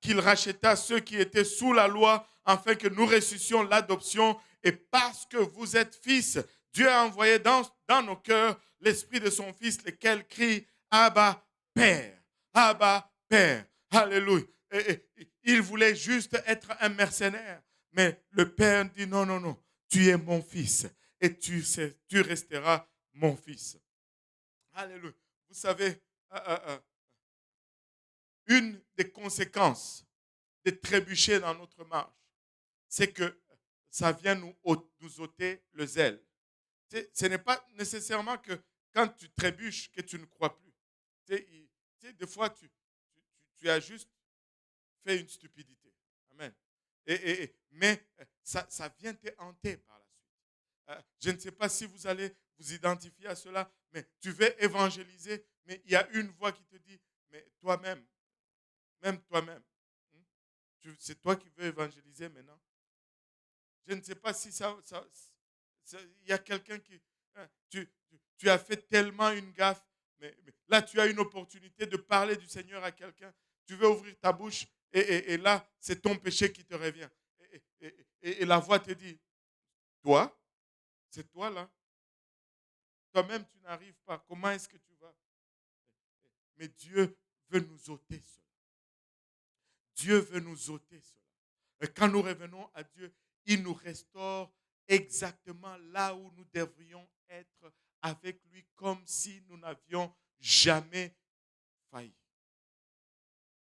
S1: qu'il racheta ceux qui étaient sous la loi, afin que nous ressuscitions l'adoption. Et parce que vous êtes fils, Dieu a envoyé dans nos cœurs l'esprit de son fils, lequel crie, Abba, Père. Abba, Père. Alléluia. Il voulait juste être un mercenaire. Mais le Père dit, non, non, non, tu es mon fils. Et tu resteras mon fils. Alléluia. Vous savez, une des conséquences de trébucher dans notre marche, c'est que ça vient nous ôter le zèle. Ce n'est pas nécessairement que quand tu trébuches que tu ne crois plus. Des fois, tu as juste fait une stupidité. Amen. Mais ça vient te hanter par la suite. Je ne sais pas si vous allez vous identifier à cela, mais tu veux évangéliser, mais il y a une voix qui te dit, mais toi-même, même toi-même, c'est toi qui veux évangéliser maintenant. Je ne sais pas si il y a quelqu'un qui... hein, tu as fait tellement une gaffe, mais là, tu as une opportunité de parler du Seigneur à quelqu'un. Tu veux ouvrir ta bouche et là, c'est ton péché qui te revient. Et la voix te dit, toi, c'est toi là. Toi-même, tu n'arrives pas. Comment est-ce que tu vas? Mais Dieu veut nous ôter cela. Dieu veut nous ôter cela. Et quand nous revenons à Dieu, il nous restaure exactement là où nous devrions être avec lui, comme si nous n'avions jamais failli.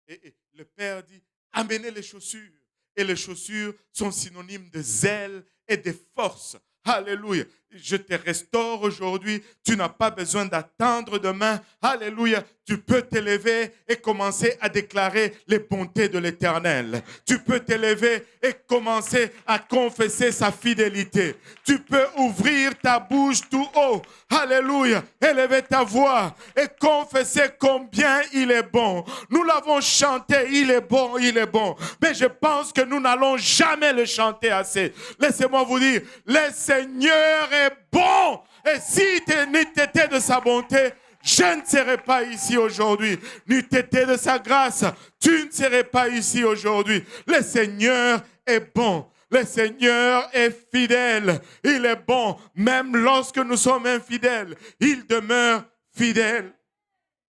S1: Et le Père dit, amenez les chaussures. Et les chaussures sont synonymes de zèle et de force. Alléluia. Je te restaure aujourd'hui. Tu n'as pas besoin d'attendre demain. Alléluia. Tu peux t'élever et commencer à déclarer les bontés de l'Éternel. Tu peux t'élever et commencer à confesser sa fidélité. Tu peux ouvrir ta bouche tout haut. Alléluia. Élever ta voix et confesser combien il est bon. Nous l'avons chanté, il est bon, il est bon. Mais je pense que nous n'allons jamais le chanter assez. Laissez-moi vous dire, le Seigneur est bon. Et si n'eût été de sa bonté, je ne serais pas ici aujourd'hui. N'eût été de sa grâce, tu ne serais pas ici aujourd'hui. Le Seigneur est bon. Le Seigneur est fidèle. Il est bon. Même lorsque nous sommes infidèles, il demeure fidèle.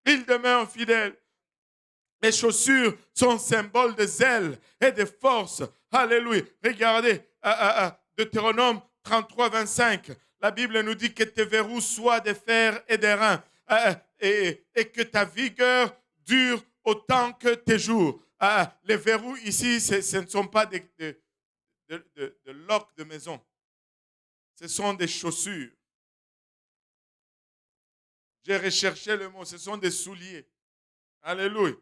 S1: Il demeure fidèle. Les chaussures sont symbole de zèle et de force. Alléluia. Regardez, Deutéronome 33, 25. La Bible nous dit que tes verrous soient de fer et de reins. Et que ta vigueur dure autant que tes jours. Les verrous ici, ce ne sont pas de loques de maison. Ce sont des chaussures. J'ai recherché le mot. Ce sont des souliers. Alléluia.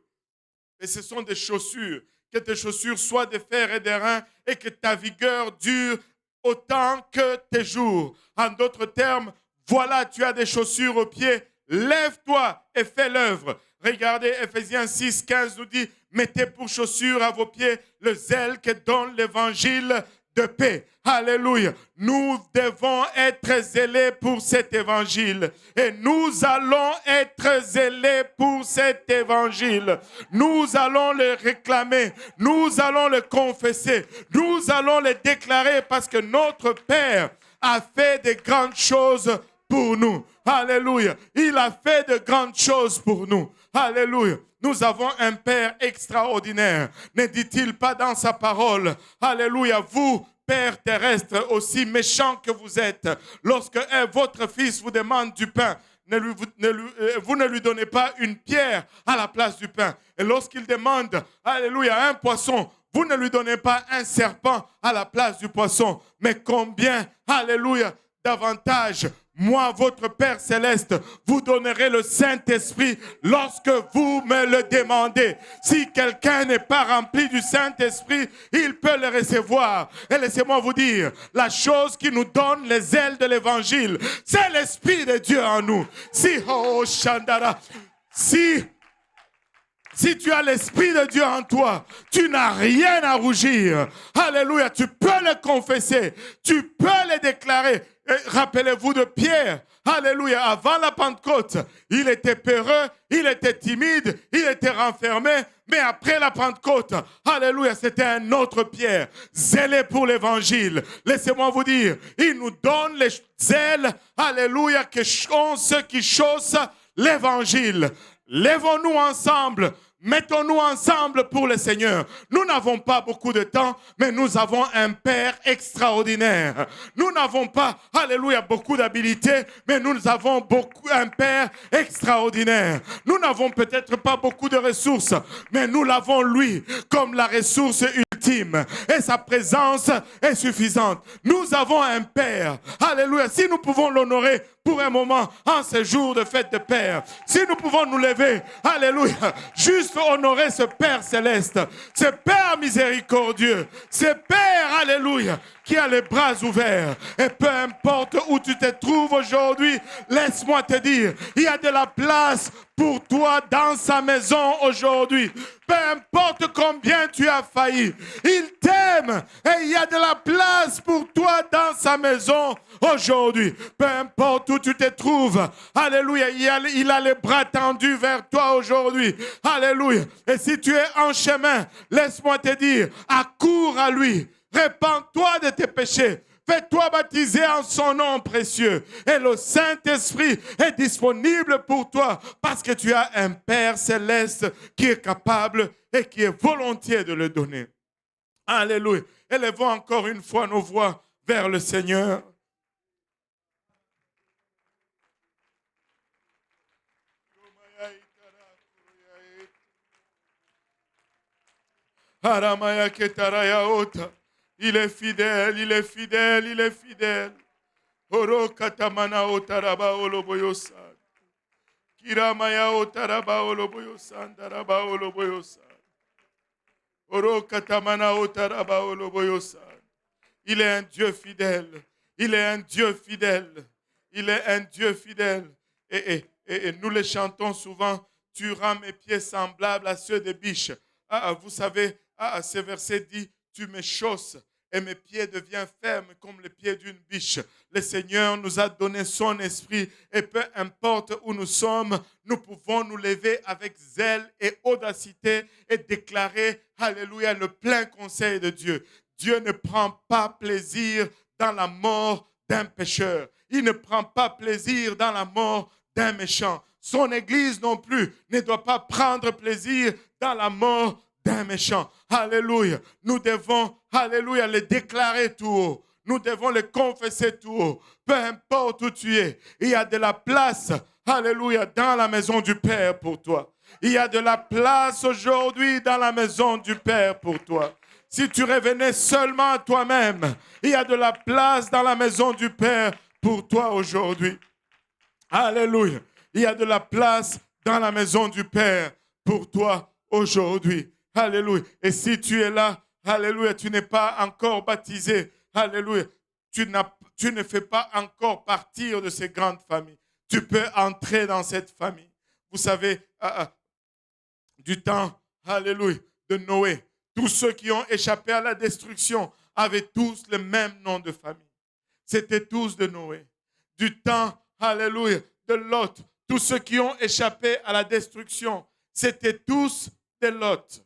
S1: Et ce sont des chaussures. Que tes chaussures soient de fer et de reins et que ta vigueur dure autant que tes jours. En d'autres termes, voilà, tu as des chaussures aux pieds. Lève-toi et fais l'œuvre. Regardez, Ephésiens 6, 15 nous dit, mettez pour chaussure à vos pieds le zèle que donne l'évangile de paix. Alléluia. Nous devons être zélés pour cet évangile. Et nous allons être zélés pour cet évangile. Nous allons le réclamer. Nous allons le confesser. Nous allons le déclarer parce que notre Père a fait de grandes choses pour nous. Alléluia. Il a fait de grandes choses pour nous. Alléluia. Nous avons un Père extraordinaire. Ne dit-il pas dans sa parole, alléluia, vous, Père terrestre, aussi méchant que vous êtes, lorsque votre fils vous demande du pain, vous ne lui donnez pas une pierre à la place du pain. Et lorsqu'il demande, alléluia, un poisson, vous ne lui donnez pas un serpent à la place du poisson. Mais combien, alléluia, davantage, moi, votre Père Céleste, vous donnerez le Saint-Esprit lorsque vous me le demandez. Si quelqu'un n'est pas rempli du Saint-Esprit, il peut le recevoir. Et laissez-moi vous dire, la chose qui nous donne les ailes de l'Évangile, c'est l'Esprit de Dieu en nous. Si tu as l'Esprit de Dieu en toi, tu n'as rien à rougir. Alléluia, tu peux le confesser, tu peux le déclarer. Et rappelez-vous de Pierre. Alléluia, avant la Pentecôte, il était peureux, il était timide, il était renfermé. Mais après la Pentecôte, alléluia, c'était un autre Pierre, zélé pour l'évangile. Laissez-moi vous dire, il nous donne les ailes, alléluia, que sont ceux qui chaussent l'évangile. Lèvons-nous ensemble. Mettons-nous ensemble pour le Seigneur. Nous n'avons pas beaucoup de temps, mais nous avons un Père extraordinaire. Nous n'avons pas, alléluia, beaucoup d'habilité, mais nous avons un Père extraordinaire. Nous n'avons peut-être pas beaucoup de ressources, mais nous l'avons lui comme la ressource ultime. Et sa présence est suffisante. Nous avons un Père. Alléluia. Si nous pouvons l'honorer pour un moment en ce jour de fête de Père, si nous pouvons nous lever, alléluia, juste honorer ce Père céleste, ce Père miséricordieux, ce Père, alléluia, qui a les bras ouverts. Et peu importe où tu te trouves aujourd'hui, laisse-moi te dire, il y a de la place pour toi dans sa maison aujourd'hui. Peu importe combien tu as failli, il t'aime et il y a de la place pour toi dans sa maison aujourd'hui. Peu importe où tu te trouves, alléluia, il a les bras tendus vers toi aujourd'hui. Alléluia. Et si tu es en chemin, laisse-moi te dire, accours à lui, répands-toi de tes péchés. Fais-toi baptiser en son nom précieux. Et le Saint-Esprit est disponible pour toi parce que tu as un Père céleste qui est capable et qui est volontiers de le donner. Alléluia. Élevons encore une fois nos voix vers le Seigneur. Aramaya ketaraya ota. Il est fidèle, il est fidèle, il est fidèle. Oro katamana otaraba oloboyosan. Kiramaya otaraba oloboyosan, daraba oloboyosan. Oro katamana otaraba oloboyosan. Il est un Dieu fidèle. Il est un Dieu fidèle. Il est un Dieu fidèle. Et nous le chantons souvent. Tu rends mes pieds semblables à ceux des biches. Vous savez, ce verset dit, tu me chausses et mes pieds deviennent fermes comme les pieds d'une biche. Le Seigneur nous a donné son esprit et peu importe où nous sommes, nous pouvons nous lever avec zèle et audacité et déclarer, alléluia, le plein conseil de Dieu. Dieu ne prend pas plaisir dans la mort d'un pécheur. Il ne prend pas plaisir dans la mort d'un méchant. Son Église non plus ne doit pas prendre plaisir dans la mort d'un méchant. Alléluia. Nous devons, alléluia, le déclarer tout haut. Nous devons le confesser tout haut. Peu importe où tu es, il y a de la place, alléluia, dans la maison du Père pour toi. Il y a de la place aujourd'hui dans la maison du Père pour toi. Si tu revenais seulement à toi-même, il y a de la place dans la maison du Père pour toi aujourd'hui. Alléluia. Il y a de la place dans la maison du Père pour toi aujourd'hui. Alléluia. Et si tu es là, alléluia, tu n'es pas encore baptisé. Alléluia. Tu ne fais pas encore partir de ces grandes familles. Tu peux entrer dans cette famille. Vous savez, du temps, alléluia, de Noé, tous ceux qui ont échappé à la destruction avaient tous le même nom de famille. C'était tous de Noé. Du temps, alléluia, de Lot, tous ceux qui ont échappé à la destruction, c'était tous de Lot.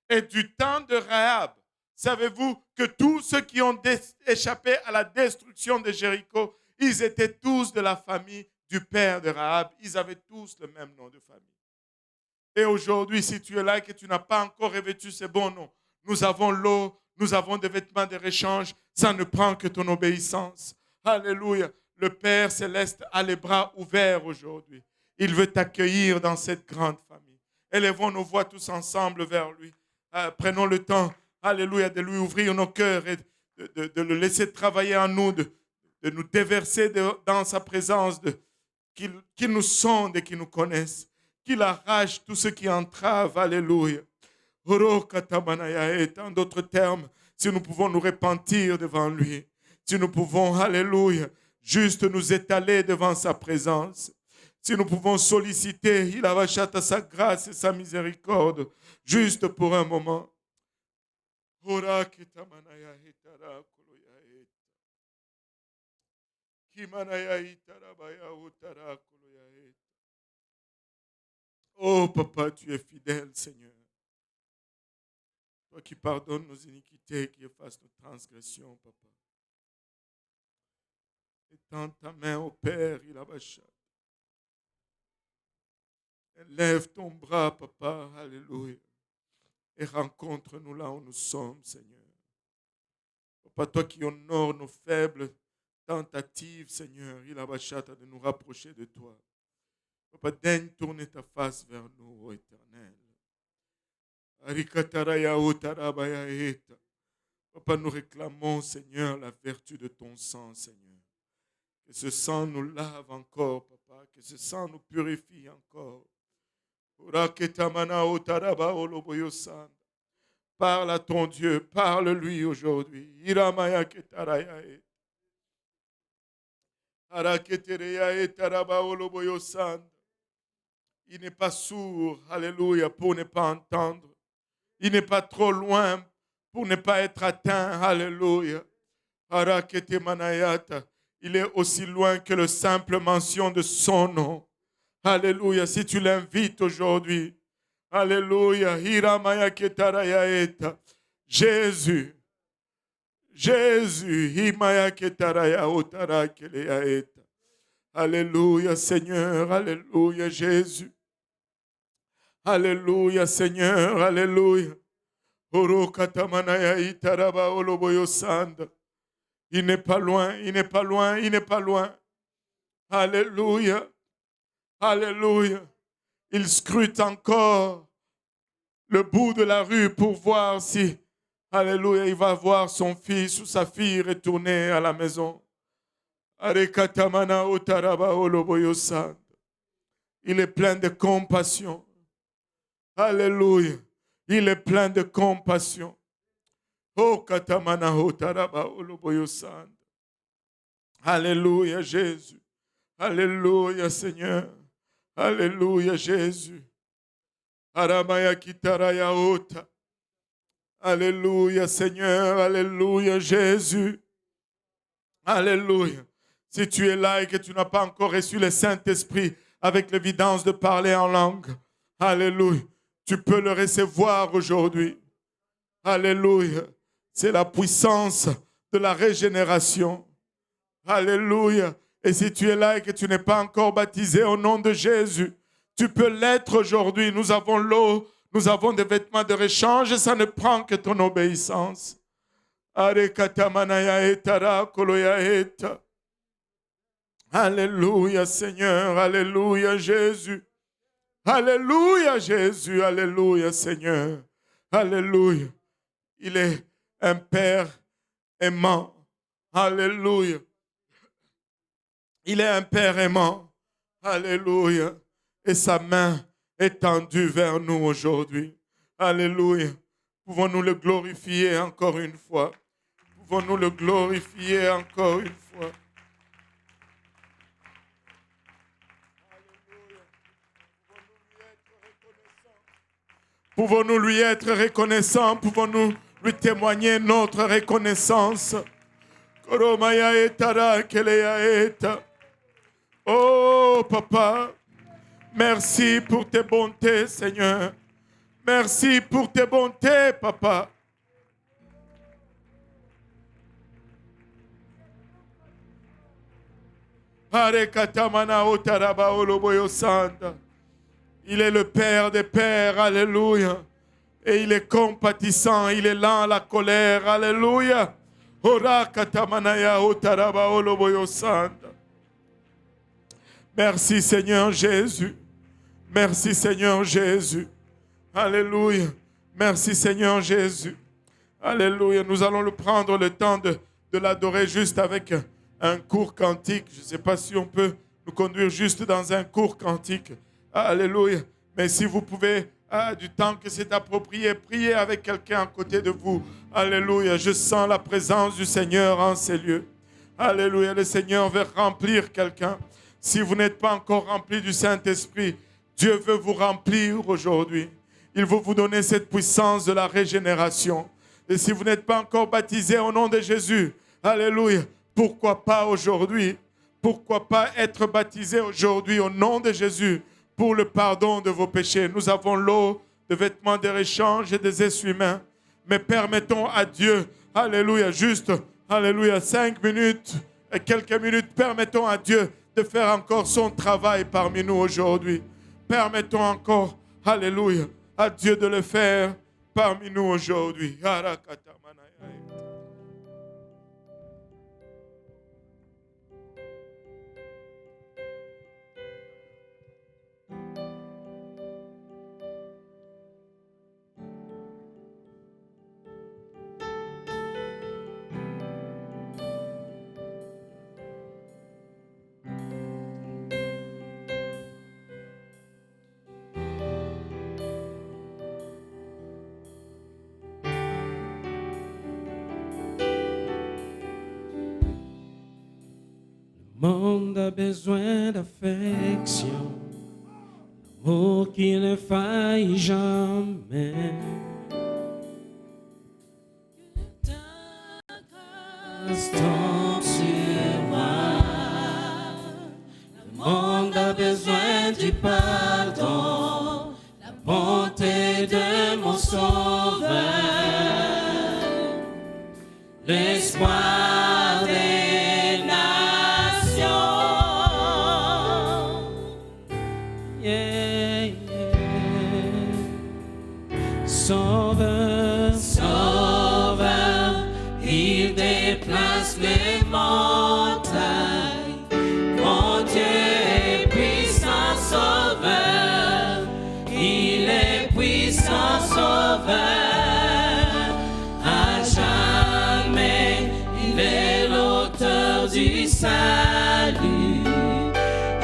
S1: Et du temps de Rahab, savez-vous que tous ceux qui ont échappé à la destruction de Jéricho, ils étaient tous de la famille du père de Rahab. Ils avaient tous le même nom de famille. Et aujourd'hui, si tu es là et que tu n'as pas encore revêtu ces bons noms, nous avons l'eau, nous avons des vêtements de réchange. Ça ne prend que ton obéissance. Alléluia. Le Père céleste a les bras ouverts aujourd'hui. Il veut t'accueillir dans cette grande famille. Élevons nos voix tous ensemble vers lui. Prenons le temps, alléluia, de lui ouvrir nos cœurs et de le laisser travailler en nous, de nous déverser dans sa présence, qu'il nous sonde et qu'il nous connaisse, qu'il arrache tout ce qui entrave, alléluia. En d'autres termes, si nous pouvons nous repentir devant lui, si nous pouvons, alléluia, juste nous étaler devant sa présence, si nous pouvons solliciter, il avachata sa grâce et sa miséricorde, juste pour un moment. Oh papa, tu es fidèle, Seigneur. Toi qui pardonnes nos iniquités, qui effaces nos transgressions, papa. Étends ta main au Père, il abacha. Lève ton bras, papa, alléluia. Et rencontre-nous là où nous sommes, Seigneur. Papa, toi qui honores nos faibles tentatives, Seigneur, il abachata de nous rapprocher de toi. Papa, daigne tourner ta face vers nous, ô Éternel. Papa, nous réclamons, Seigneur, la vertu de ton sang, Seigneur. Que ce sang nous lave encore, papa. Que ce sang nous purifie encore. Parle à ton Dieu, parle-lui aujourd'hui. Iramaya ketaraya et. Araketereya et tarabaoloboyo sand. Il n'est pas sourd, alléluia, pour ne pas entendre. Il n'est pas trop loin pour ne pas être atteint, alléluia. Arakete manayata. Il est aussi loin que le simple mention de son nom. Alléluia, si tu l'invites aujourd'hui. Alléluia. Hiramaya ketarayaeta. Jésus. Jésus. Himaya ketaraya otara keleyaeta. Alléluia, Seigneur. Alléluia, Jésus. Alléluia, Seigneur. Alléluia. Oro katamanaya itaraba oloboyo sanda. Il n'est pas loin, il n'est pas loin, il n'est pas loin. Alléluia. Alléluia. Il scrute encore le bout de la rue pour voir si, alléluia, il va voir son fils ou sa fille retourner à la maison. Arekatamana otaraba oloboyo sanda. Il est plein de compassion. Alléluia. Il est plein de compassion. Oh, katamana hotaraba oloboyo sanda. Alléluia, Jésus. Alléluia, Seigneur. Alléluia, Jésus. Aramaya kitaraya ota. Alléluia, Seigneur. Alléluia, Jésus. Alléluia. Si tu es là et que tu n'as pas encore reçu le Saint-Esprit avec l'évidence de parler en langue, alléluia, tu peux le recevoir aujourd'hui. Alléluia. C'est la puissance de la régénération. Alléluia. Et si tu es là et que tu n'es pas encore baptisé au nom de Jésus, tu peux l'être aujourd'hui. Nous avons l'eau, nous avons des vêtements de réchange et ça ne prend que ton obéissance. Alléluia, Seigneur. Alléluia, Jésus. Alléluia, Jésus. Alléluia, Seigneur. Alléluia. Il est un Père aimant. Alléluia. Il est un Père aimant. Alléluia. Et sa main est tendue vers nous aujourd'hui. Alléluia. Pouvons-nous le glorifier encore une fois? Pouvons-nous le glorifier encore une fois? Alléluia. Pouvons-nous lui être reconnaissants? Pouvons-nous lui témoigner notre reconnaissance? Koromaya etara keleya eta. Oh, Papa, merci pour tes bontés, Seigneur. Merci pour tes bontés, Papa. Il est le Père des Pères, alléluia. Et il est compatissant, il est lent à la colère, alléluia. Merci Seigneur Jésus. Merci Seigneur Jésus. Alléluia. Merci Seigneur Jésus. Alléluia. Nous allons prendre le temps de l'adorer juste avec un court cantique. Je ne sais pas si on peut nous conduire juste dans un court cantique. Alléluia. Mais si vous pouvez, du temps que c'est approprié, priez avec quelqu'un à côté de vous. Alléluia. Je sens la présence du Seigneur en ces lieux. Alléluia. Le Seigneur veut remplir quelqu'un. Si vous n'êtes pas encore rempli du Saint-Esprit, Dieu veut vous remplir aujourd'hui. Il veut vous donner cette puissance de la régénération. Et si vous n'êtes pas encore baptisé au nom de Jésus, alléluia, pourquoi pas aujourd'hui? Pourquoi pas être baptisé aujourd'hui au nom de Jésus pour le pardon de vos péchés? Nous avons l'eau, des vêtements de réchange et des essuie-mains. Mais permettons à Dieu, alléluia, juste, alléluia, 5 minutes et quelques minutes, permettons à Dieu de faire encore son travail parmi nous aujourd'hui. Permettons encore, alléluia, à Dieu de le faire parmi nous aujourd'hui.
S2: monde a besoin d'affection, l'amour qui ne faille jamais. Que ta grâce tombe sur moi. Le monde a besoin du pardon, la bonté de mon Sauveur, l'espoir des nations. Yeah, yeah. Sauveur, Sauveur, il déplace les montagnes. Mon Dieu est puissant Sauveur, il est puissant Sauveur. À jamais, il est l'auteur du salut.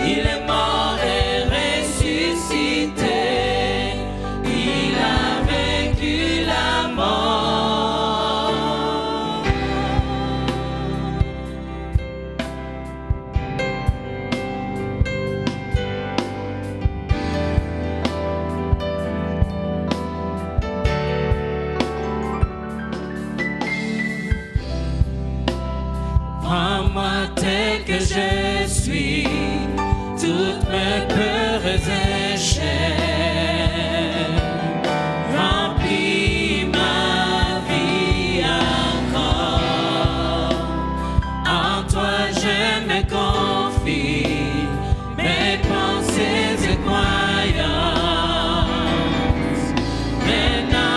S2: Il est mort et ressuscité. Il a vaincu la mort. Prends-moi tel que je suis, toutes mes peurs et chaînes. Remplis ma vie encore. En toi je me confie, mes pensées et croyances. Maintenant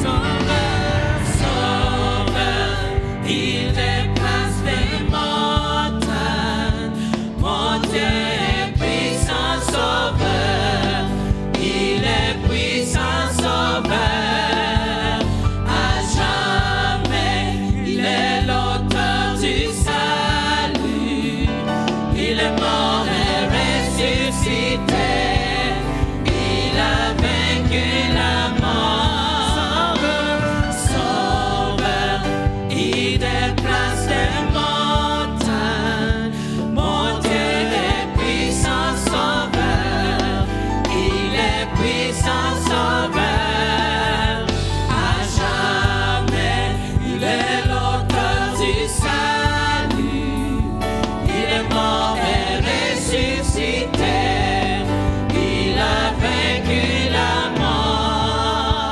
S2: Sauveur, Sauveur, il déplace les montagnes. Mon Dieu est puissant Sauveur, il est puissant Sauveur. À jamais, il est l'auteur du salut. Il est mort et ressuscité. Il a vaincu la mort. Sauveur, il déplace les montagnes. Mon Dieu est puissant Sauveur, il est puissant Sauveur. À jamais, il est l'auteur du salut. Il est mort et ressuscité. Il a vaincu la mort.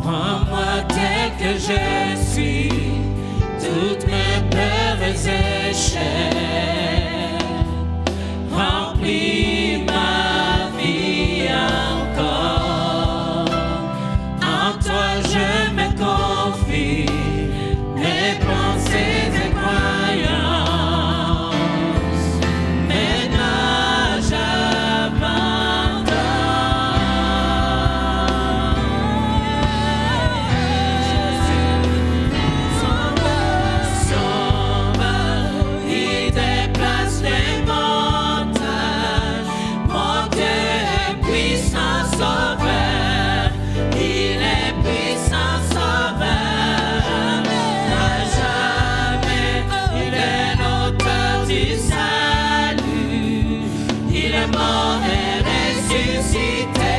S2: Prends-moi tel que je suis, toutes mes peurs et chaînes. Remplis ma vie encore. En toi je me confie, mes pensées et croyances. Maintenant Sauveur, il déplace les montagnes. Mon Dieu est puissant Sauveur, il est puissant Sauveur. À jamais, il est l'auteur du salut. Il est mort et ressuscité.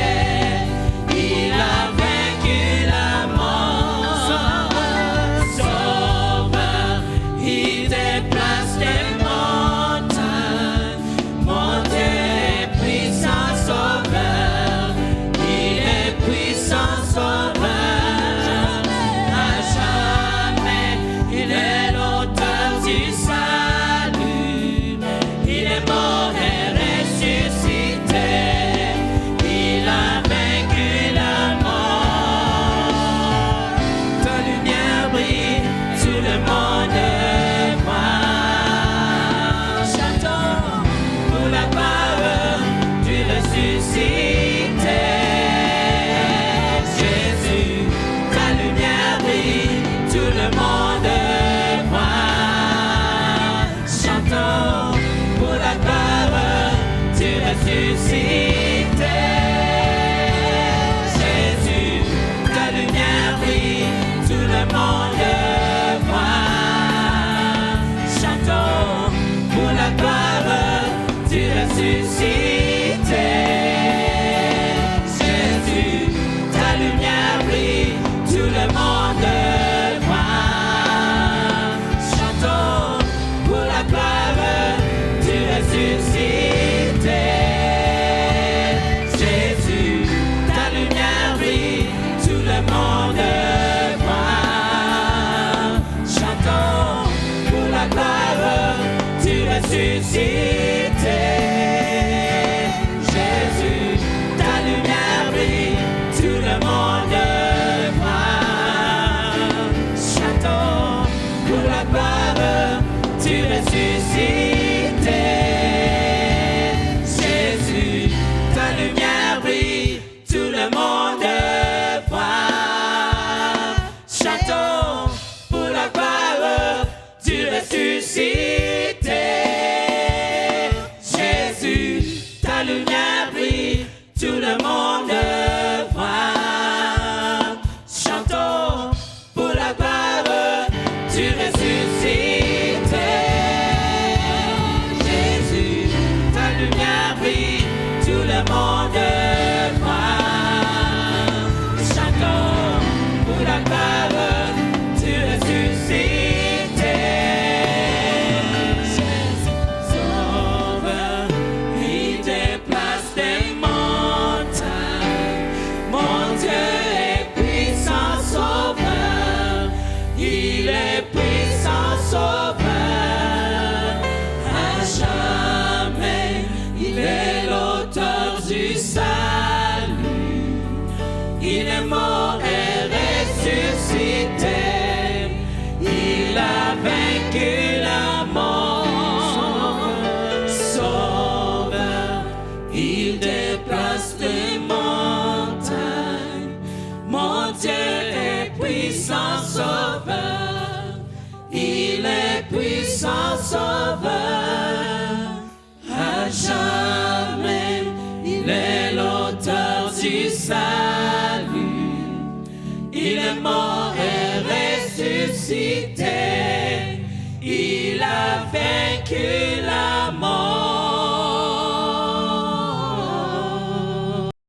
S2: Il a vaincu la mort. Sauveur, il déplace les montagnes. Mon Dieu est puissant Sauveur, il est puissant Sauveur. À jamais, il est l'auteur du salut. Il est mort et ressuscité. Il a vaincu la mort. Ta lumière brille sur le monde noir. Chantons pour la parole du ressuscité. Jésus, ta lumière brille, tout le monde voit. Chantons pour la gloire du ressuscité. Jésus, ta lumière brille, tout le monde voit. Chantons pour la gloire du ressuscité. Jésus, ta lumière brille, tout le monde voit. Chantons pour la gloire du ressuscité. Jésus, ta lumière brille, tout le monde voit. Chantons pour la gloire du ressuscité. Jésus, ta lumière brille, tout le monde voit. Chantons pour la gloire du ressuscité. Jésus, ta lumière brille, tout le monde voit. Chantons pour la gloire du ressuscité. Jésus, ta lumière brille, tout le monde voit. Chantons pour la gloire du ressuscité. Jésus, sauveur, il déplace des montagnes. Mon Dieu est puissant sauveur. Il est puissant sauveur. À jamais, il est l'auteur du salut. Il est mort et ressuscité. Il a vaincu la mort. Sauveur, il déplace les montagnes. Mon Dieu est puissant sauveur. Il est puissant sauveur. À jamais, il est l'auteur du salut. Il est mort et ressuscité. Il a